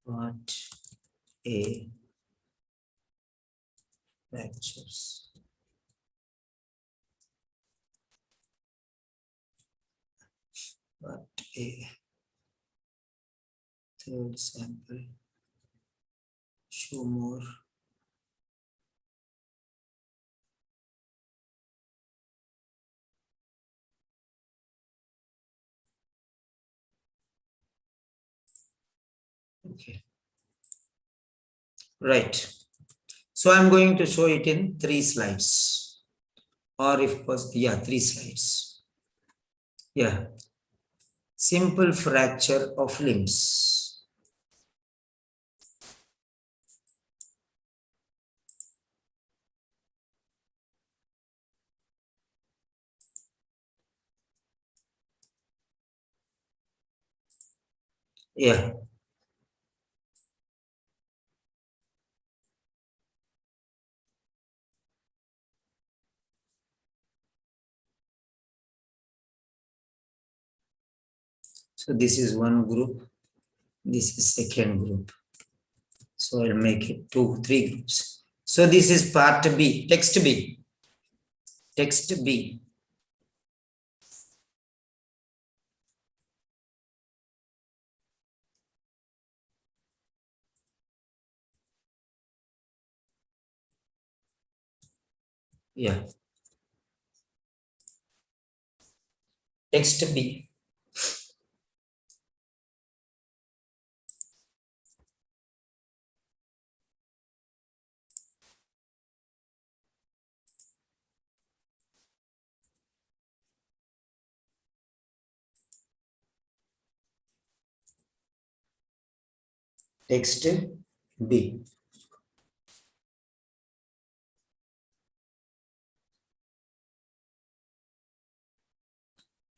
[SPEAKER 1] Part A, fractures. Part A, third sample. Show more. Okay. Right. So I'm going to show it in 3 slides. Or if possible, yeah, 3 slides. Yeah. Simple fracture of limbs. Yeah. So this is one group. This is second group. So I'll make it 2, 3 groups. So this is part B, text B. Text B. Yeah. Text B. Text B.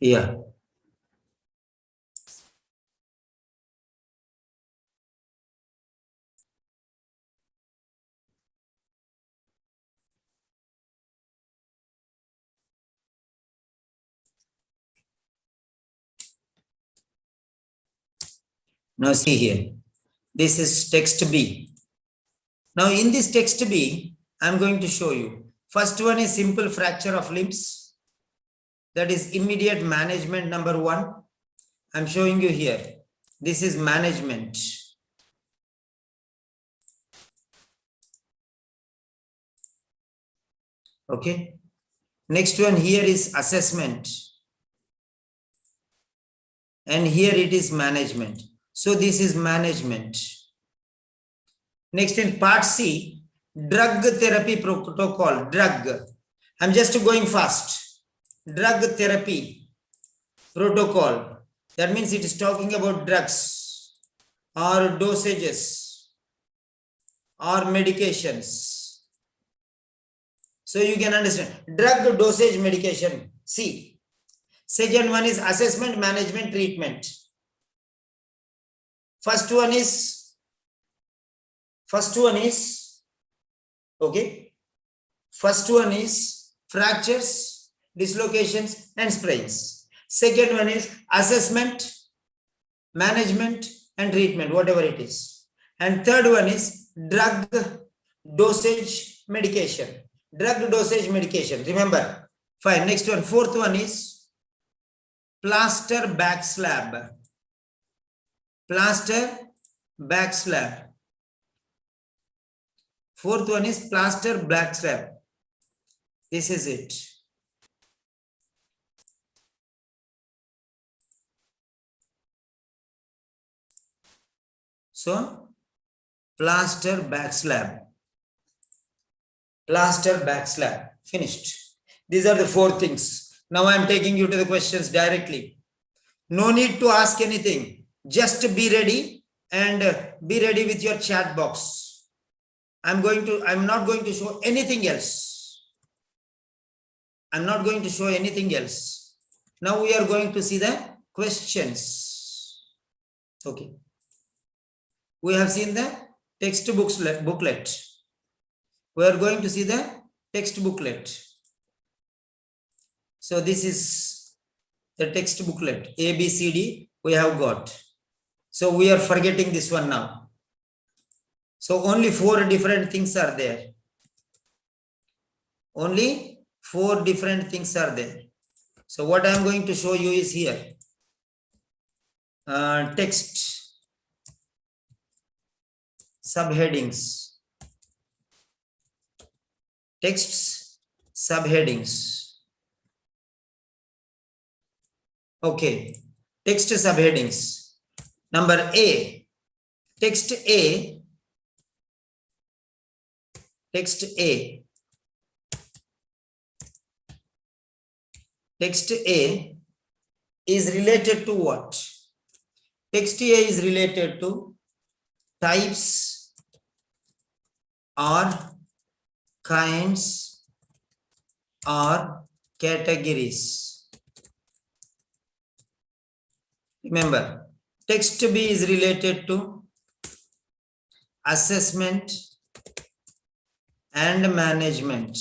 [SPEAKER 1] Yeah. Now see here. This is text B. Now in this text B, I'm going to show you. First one is simple fracture of limbs. That is immediate management number 1. I'm showing you here. This is management. Okay. Next one here is assessment. And here it is management. So this is management. Next in part C, drug therapy protocol, drug. I'm just going fast. Drug therapy protocol. That means it is talking about drugs or dosages or medications. So you can understand. Drug dosage medication, C. Second one is assessment, management, treatment. First one is, okay. First one is fractures, dislocations, and sprains. Second one is assessment, management, and treatment, whatever it is. And third one is drug dosage medication. Drug dosage medication. Remember. Fine. Next one. Fourth one is plaster back slab. Plaster back slab. Fourth one is plaster back slab. This is it. So, plaster back slab. Plaster back slab. Finished. These are the 4 things. Now I am taking you to the questions directly. No need to ask anything. Just be ready and be ready with your chat box. I'm not going to show anything else. I'm not going to show anything else. Now we are going to see the questions. Okay. We have seen the text booklet. We are going to see the text booklet. So this is the text booklet. A, B, C, D we have got. So we are forgetting this one now. So only 4 different things are there. Only 4 different things are there. So what I am going to show you is here. Text. Subheadings. Texts. Subheadings. Okay. Text subheadings. Number A. Text A. Text A. Text A is related to what? Text A is related to types or kinds or categories. Remember, text B is related to assessment and management.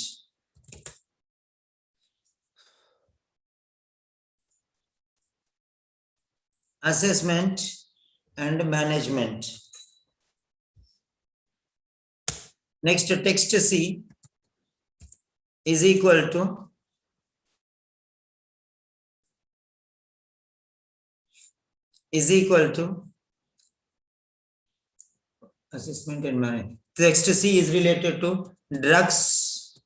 [SPEAKER 1] Assessment and management. Next, text C is equal to assessment and management. Text C is related to drugs,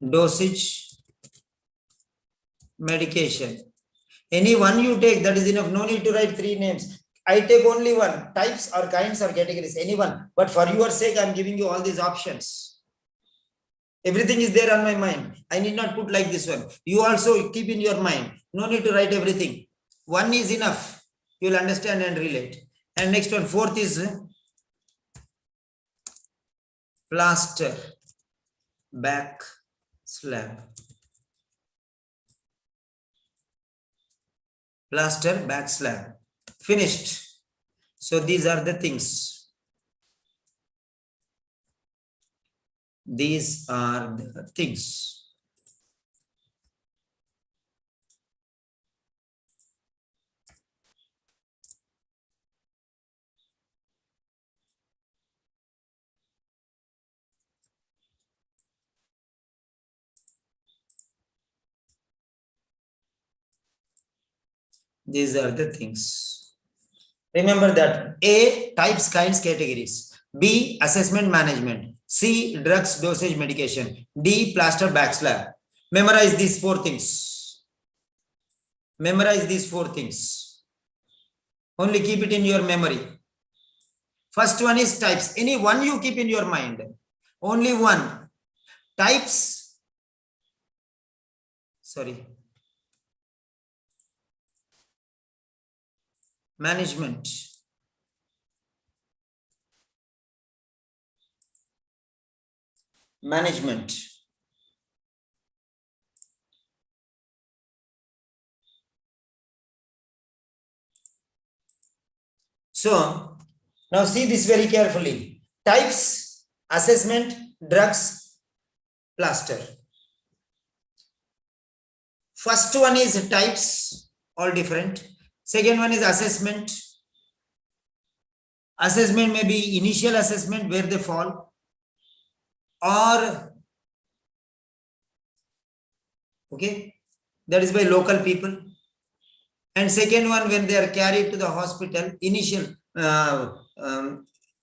[SPEAKER 1] dosage, medication. Any one you take, that is enough. No need to write 3 names. I take only one. Types or kinds or categories, any one. But for your sake, I am giving you all these options. Everything is there on my mind. I need not put like this one. You also keep in your mind. No need to write everything. One is enough. You will understand and relate. And next one, fourth is plaster back slab. Plaster back slab. Finished. So these are the things. These are the things. These are the things. Remember that A, types, kinds, categories. B, assessment management. C, drugs, dosage, medication. D, plaster back slab. Memorize these four things. Memorize these four things. Only keep it in your memory. First one is types. Any one you keep in your mind. Only one. Types. Sorry. Management. Management. So, now see this very carefully. Types, assessment, drugs, plaster. First one is types, all different. Second one is assessment. Assessment may be initial assessment where they fall, or okay, that is by local people. And second one, when they are carried to the hospital, initial,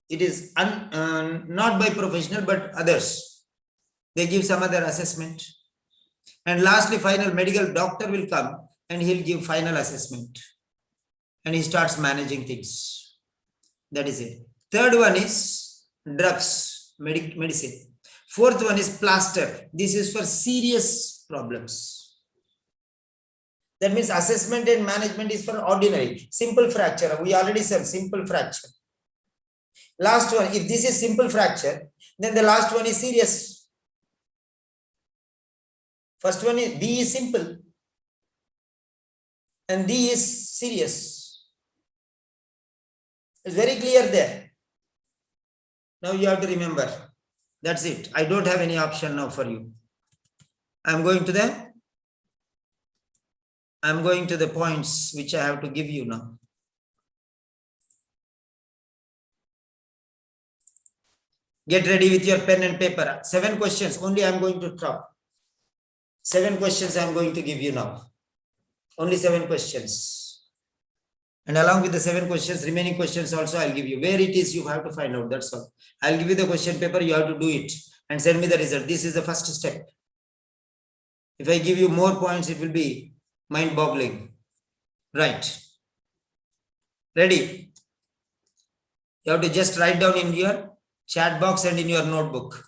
[SPEAKER 1] it is not by professional but others. They give some other assessment. And lastly, final, medical doctor will come and he'll give final assessment. And he starts managing things. That is it. Third one is drugs, medicine. Fourth one is plaster. This is for serious problems. That means assessment and management is for ordinary. Simple fracture. We already said simple fracture. Last one, if this is simple fracture, then the last one is serious. First one is B is simple. And D is serious. It's very clear there. Now you have to remember. That's it. I don't have any option now for you. I'm going to the points which I have to give you now. Get ready with your pen and paper. 7 questions only I'm going to drop. 7 questions I'm going to give you now. Only 7 questions. And along with the 7 questions, remaining questions also I'll give you. Where it is, you have to find out. That's all. I'll give you the question paper. You have to do it and send me the result. This is the first step. If I give you more points, it will be mind-boggling. Right. Ready? You have to just write down in your chat box and in your notebook.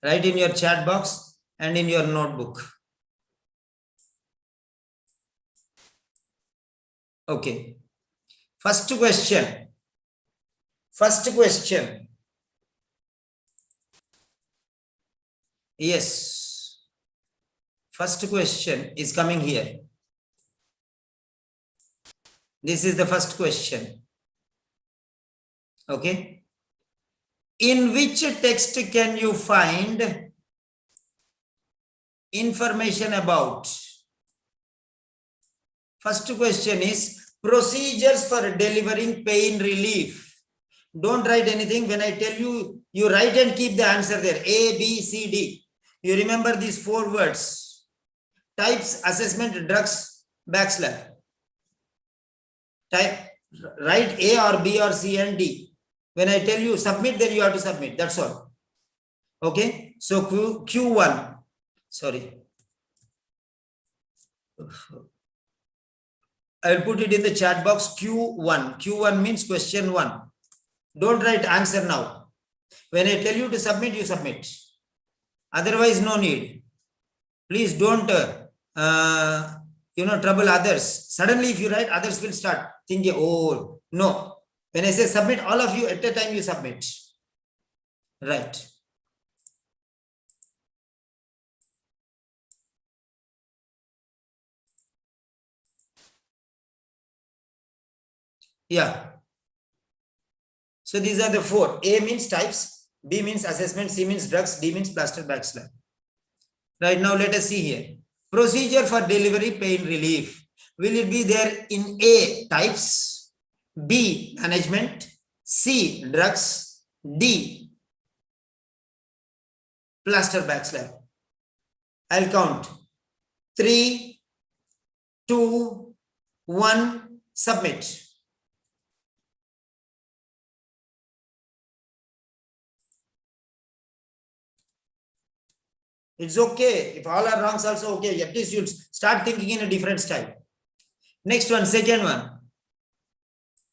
[SPEAKER 1] Write in your chat box and in your notebook. Okay. First question. Yes. First question is coming here. This is the first question. Okay. In which text can you find information about? First question is procedures for delivering pain relief. Don't write anything. When I tell you, you write and keep the answer there. A, B, C, D. You remember these 4 words. Types, assessment, drugs, backslash. Type, write A or B or C and D. When I tell you submit, then you have to submit. That's all. Okay. So Q1. Sorry. I'll put it in the chat box. Q1. Q1 means question 1. Don't write answer now. When I tell you to submit, you submit. Otherwise, no need. Please don't, trouble others. Suddenly, if you write, others will start thinking, oh, no. When I say submit, all of you at a time you submit. Right. Yeah. So these are the four. A means types, B means assessment, C means drugs, D means plaster backslap. Right, now let us see here. Procedure for delivery pain relief. Will it be there in A, types, B, management, C, drugs, D, plaster backslap? I'll count. 3, 2, 1, submit. It's okay. If all are wrongs also okay. At least you'll start thinking in a different style. Next one, second one.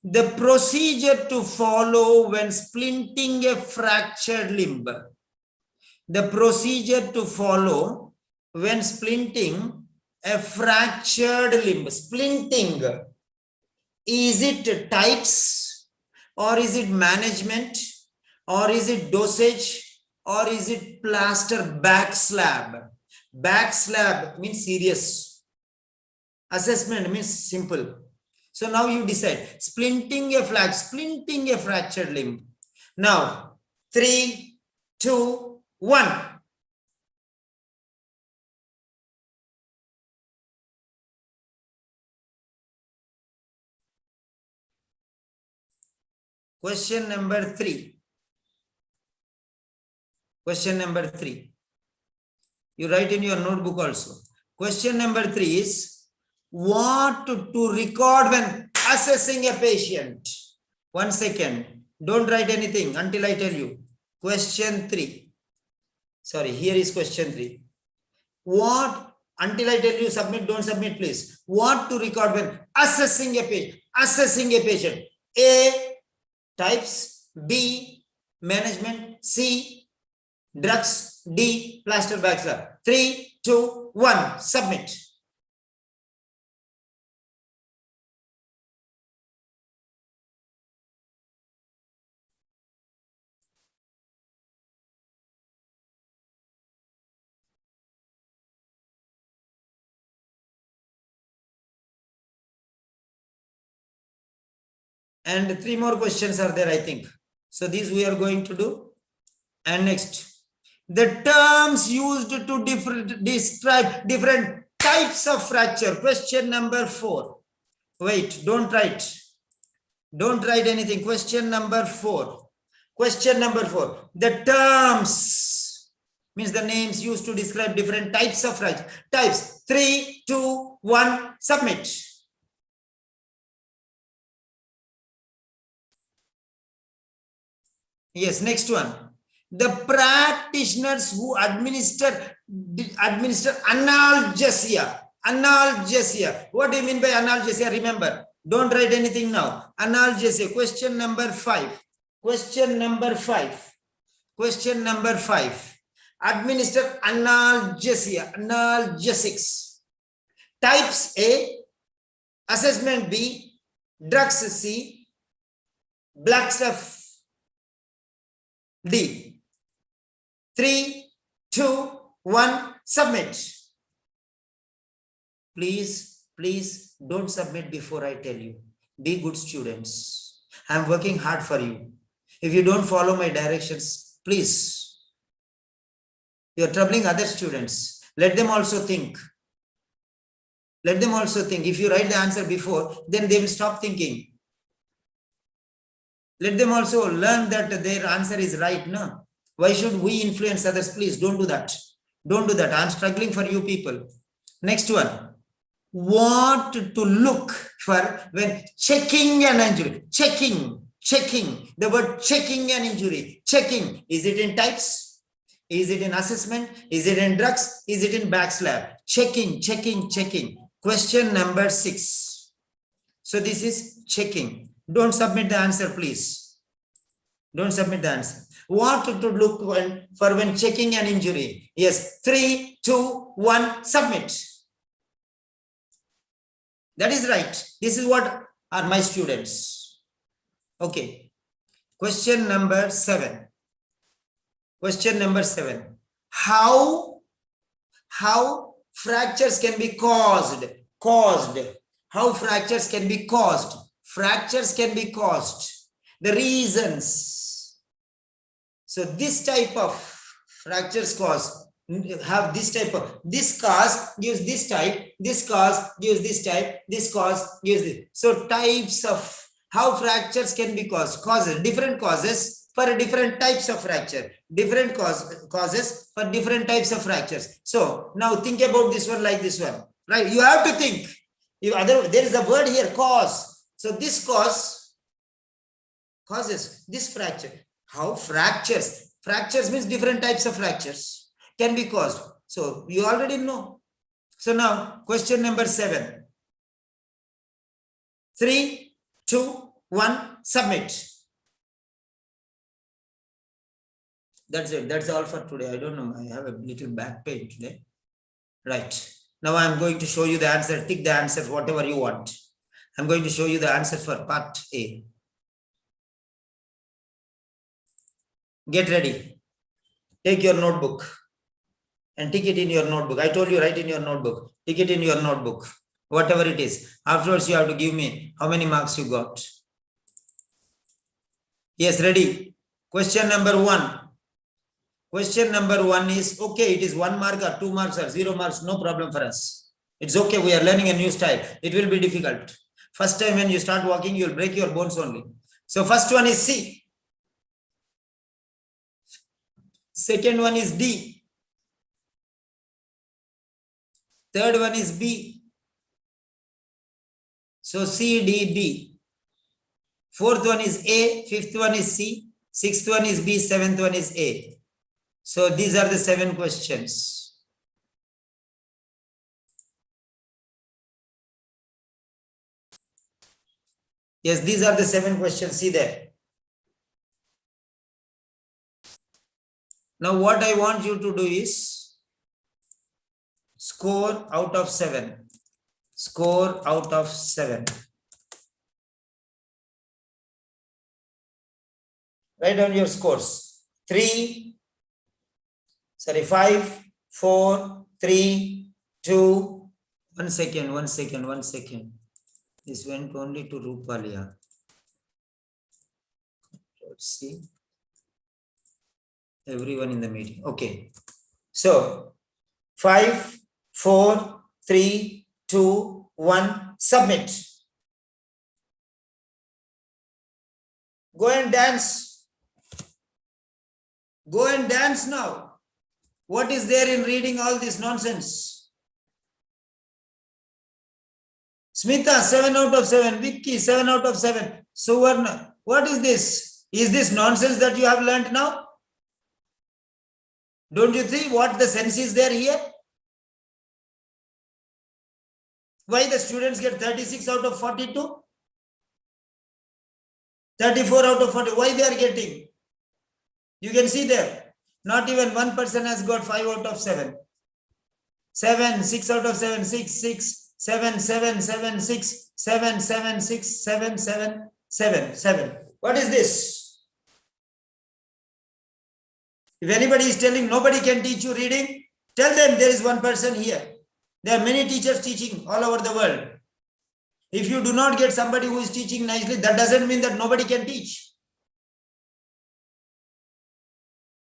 [SPEAKER 1] The procedure to follow when splinting a fractured limb. The procedure to follow when splinting a fractured limb. Splinting. Is it types, or is it management, or is it dosage, or is it plaster backslap? Backslap means serious. Assessment means simple. So now you decide. Splinting a fractured limb. Now 3, 2, 1. Question number 3. Question number 3. You write in your notebook also. Question number 3 is what to record when assessing a patient. 1 second. Don't write anything until I tell you. Question 3. Sorry, here is question 3. What, until I tell you submit, don't submit please. What to record when assessing a patient. Assessing a patient. A, types, B, management, C, drugs, D, plaster backslap. 3, 2, 1, submit. And 3 more questions are there, I think. So these we are going to do. And next, the terms used to describe different types of fracture. Question number 4. Wait, don't write. Don't write anything. Question number 4. Question number 4. The terms means the names used to describe different types of fracture. Types. 3, 2, 1, submit. Yes, next one. The practitioners who administer analgesia. Analgesia. What do you mean by analgesia? Remember, don't write anything now. Analgesia. Question number 5. Question number 5. Question number 5. Administer analgesia. Analgesics. Types A, assessment B, drugs C, black stuff D. 3, 2, 1, submit. Please don't submit before I tell you. Be good students. I'm working hard for you. If you don't follow my directions, please. You're troubling other students. Let them also think. Let them also think. If you write the answer before, then they will stop thinking. Let them also learn that their answer is right. No? Why should we influence others? Please don't do that. Don't do that. I'm struggling for you people. Next one. What to look for when checking an injury. Checking. The word checking an injury. Checking. Is it in types? Is it in assessment? Is it in drugs? Is it in backslap? Checking. Question number 6. So this is checking. Don't submit the answer, please. Don't submit the answer. What to look for when checking an injury? Yes, 3, 2, 1, submit. That is right. This is what are my students. Okay. Question number 7. Question number 7. How fractures can be caused? How fractures can be caused? Fractures can be caused. The reasons. So this type of fractures cause have this type of, this cause gives this type, this cause gives this type, this cause gives this. So types of how fractures can be caused. Causes, different causes for different types of fracture. Different causes for different types of fractures. So now think about this one like this one. Right? You have to think. There is a word here, cause. So this causes this fracture. How fractures means different types of fractures can be caused. So you already know. So now question number 7. 3, 2, 1, submit. That's it. That's all for today. I don't know. I have a little back pain today. Right. Now I'm going to show you the answer. Tick the answer, whatever you want. I'm going to show you the answer for part A. Get ready. Take your notebook and tick it in your notebook. I told you, write in your notebook. Tick it in your notebook. Whatever it is. Afterwards, you have to give me how many marks you got. Yes, ready. Question number 1. Question number 1 is, okay, it is 1 mark or 2 marks or 0 marks. No problem for us. It's okay. We are learning a new style. It will be difficult. First time when you start walking, you will break your bones only. So first one is C. Second one is D. Third one is B. So C, D, B. Fourth one is A. Fifth one is C. Sixth one is B. Seventh one is A. So these are the 7 questions. Yes, these are the 7 questions. See there. Now what I want you to do is score out of 7. Score out of 7. Write down your scores. 5, 4, 3, 2. 1 second. This went only to Rupalia. Let's see. Everyone in the meeting. Okay. So 5, 4, 3, 2, 1. Submit. Go and dance. Go and dance now. What is there in reading all this nonsense? Smita, 7 out of 7. Vicky, 7 out of 7. Suvarna, what is this? Is this nonsense that you have learned now? Don't you see what the sense is there here? Why the students get 36 out of 42? 34 out of 40. Why they are getting? You can see there. Not even one person has got 5 out of 7. 7, 6 out of 7, 6, 6, 7, 7, 7, 6, 7, 7, 6, 7, 7, 7, 7. What is this? If anybody is telling nobody can teach you reading, tell them there is one person here. There are many teachers teaching all over the world. If you do not get somebody who is teaching nicely, that doesn't mean that nobody can teach.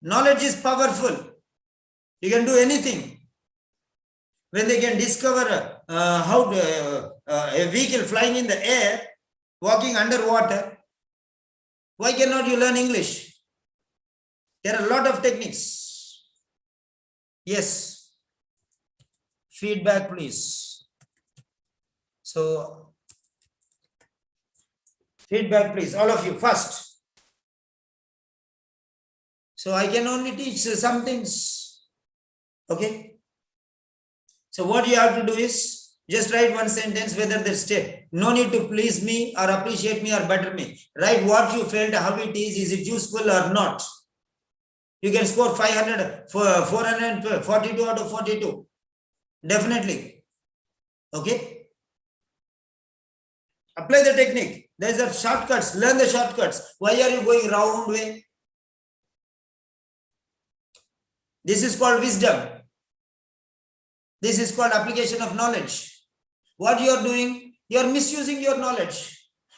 [SPEAKER 1] Knowledge is powerful. You can do anything. When they can discover how a vehicle flying in the air, walking underwater, why cannot you learn English? There are a lot of techniques. Yes. Feedback, please. So, feedback, please. All of you, first. So, I can only teach some things. Okay. So, what you have to do is just write one sentence, whether they stay. No need to please me or appreciate me or better me. Write what you felt, how it is it useful or not. You can score 442 out of 42. Definitely. Okay. Apply the technique. There are shortcuts. Learn the shortcuts. Why are you going round way? This is called wisdom. This is called application of knowledge. What you are doing, you are misusing your knowledge.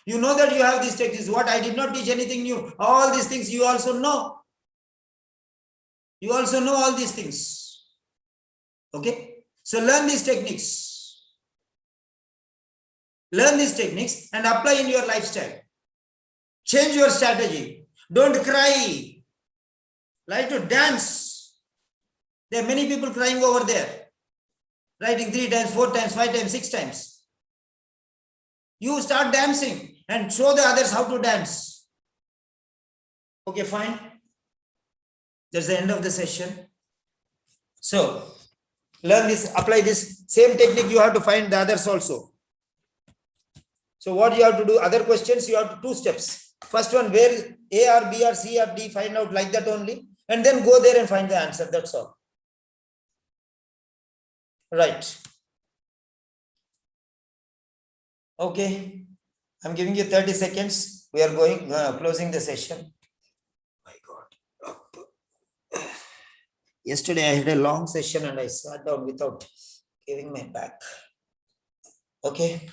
[SPEAKER 1] You know that you have these techniques. What I did not teach anything new. All these things you also know. You also know all these things. Okay. So learn these techniques. Learn these techniques and apply in your lifestyle. Change your strategy. Don't cry. Like to dance. There are many people crying over there. Writing 3 times, 4 times, 5 times, 6 times. You start dancing and show the others how to dance. Okay, fine. That's the end of the session. So, learn this, apply this same technique. You have to find the others also. So, what you have to do, other questions, you have to 2 steps. First one, where A or B or C or D, find out like that only. And then go there and find the answer. That's all. Right. Okay. I'm giving you 30 seconds. We are going, closing the session. My God. Yesterday I had a long session and I sat down without giving my back. Okay.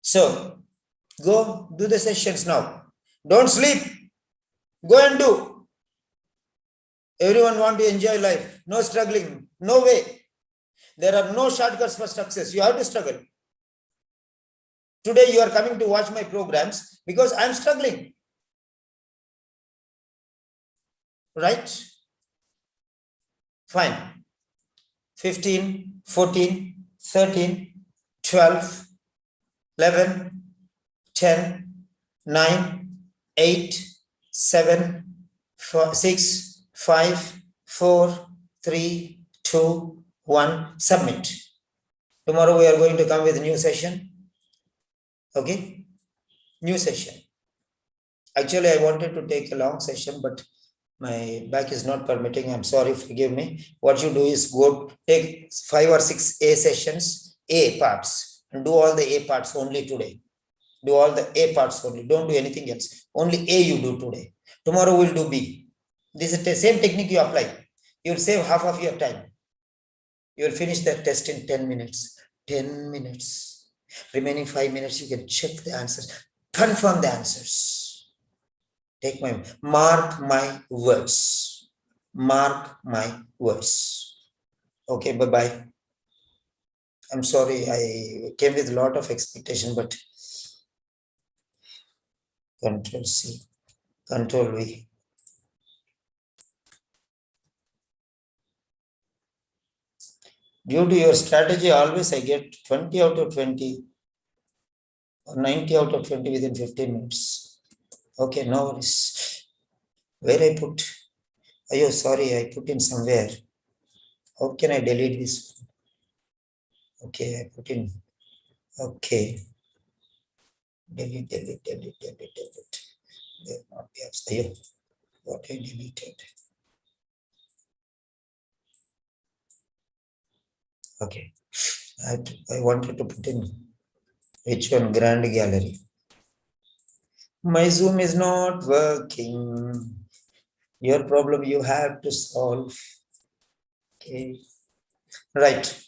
[SPEAKER 1] So, go do the sessions now. Don't sleep. Go and do. Everyone want to enjoy life. No struggling. No way. There are no shortcuts for success. You have to struggle. Today you are coming to watch my programs because I am struggling. Right? Fine. 15, 14, 13, 12, 11, 10, 9, 8, 7, 6, 5, 4, 3, 2, 1. Submit. Tomorrow we are going to come with a new session. Okay, new session. Actually, I wanted to take a long session, but my back is not permitting. I'm sorry, forgive me. What you do is go take 5 or 6 A sessions, A parts, and do all the A parts only today. Do all the A parts only. Don't do anything else. Only A you do today. Tomorrow we'll do B. This is the same technique you apply. You'll save half of your time. You'll finish that test in 10 minutes. 10 minutes. Remaining 5 minutes, you can check the answers, confirm the answers. Take my, mark my words. Mark my words. Okay, bye-bye. I'm sorry, I came with a lot of expectation, but Control C, Control V. Due to your strategy, always I get 20 out of 20 or 90 out of 20 within 15 minutes. Okay, no worries. Where I put? Oh, sorry, I put in somewhere. How can I delete this? Okay, I put in. Okay. Delete. There not be abstain. What I deleted. Okay. I wanted to put in which one? Grand Gallery. My Zoom is not working. Your problem you have to solve. Okay. Right.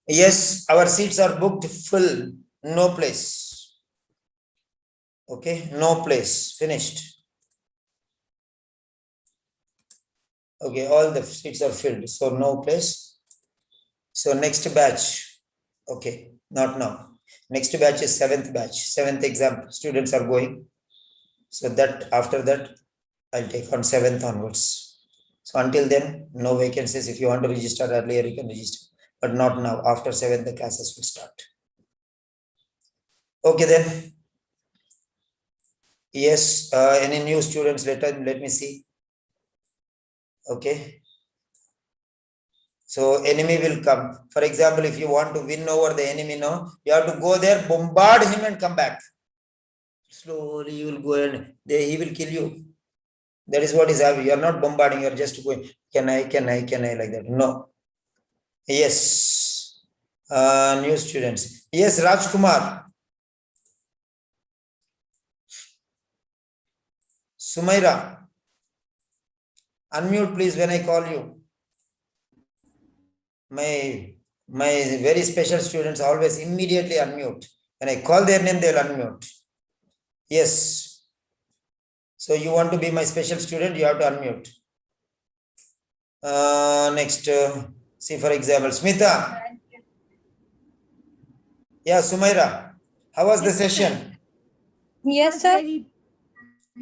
[SPEAKER 1] Yes, our seats are booked full. No place. Okay, no place. Finished. Okay, all the seats are filled. So no place. So next batch. Okay, not now. Next batch is 7th batch. 7th exam. Students are going. So that after that, I'll take on 7th onwards. So until then, no vacancies. If you want to register earlier, you can register. But not now. After 7th, the classes will start. Okay then. Yes, any new students, let me see. Okay. So enemy will come. For example, if you want to win over the enemy now, you have to go there, bombard him and come back. Slowly you will go and he will kill you. That is what is happening. You are not bombarding, you are just going, can I like that. No. Yes. New students. Yes, Rajkumar. Sumaira. Unmute, please, when I call you. My very special students always immediately unmute. When I call their name, they'll unmute. Yes. So you want to be my special student, you have to unmute. Next, see for example, Smita. Yeah, Sumaira. How was the session?
[SPEAKER 2] Yes, sir.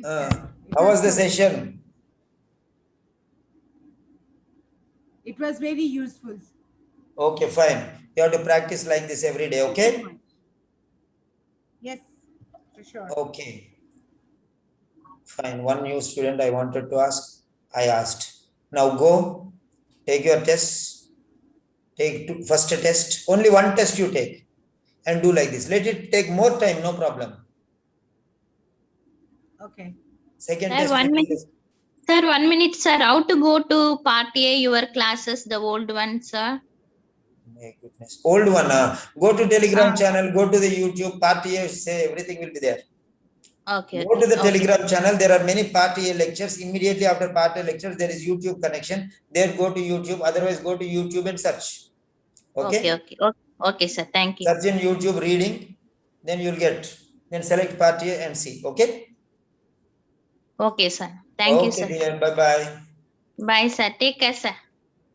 [SPEAKER 1] How was the session?
[SPEAKER 3] It was very useful.
[SPEAKER 1] Okay, fine. You have to practice like this every day, okay?
[SPEAKER 3] Yes, for sure.
[SPEAKER 1] Okay. Fine. One new student I wanted to ask, I asked. Now go, take your tests. Take first a test. Only one test you take and do like this. Let it take more time, no problem.
[SPEAKER 3] Okay.
[SPEAKER 1] Second
[SPEAKER 2] Sir,
[SPEAKER 1] test.
[SPEAKER 2] 1 minute. Sir, 1 minute, sir. How to go to part A, your classes, the old one, sir?
[SPEAKER 1] My goodness. Old one. Go to Telegram channel, go to the YouTube, party A, say everything will be there.
[SPEAKER 2] Okay.
[SPEAKER 1] Go to the
[SPEAKER 2] Okay.
[SPEAKER 1] Telegram channel. There are many party A lectures. Immediately after party A lectures, there is YouTube connection. There go to YouTube. Otherwise, go to YouTube and search. Okay?
[SPEAKER 2] Okay. Okay, sir. Thank you.
[SPEAKER 1] Search in YouTube reading. Then you'll get. Then select party A and see. Okay?
[SPEAKER 2] Okay, sir. Thank you, sir.
[SPEAKER 1] Okay, dear. Bye-bye.
[SPEAKER 2] Bye, sir. Take care, sir.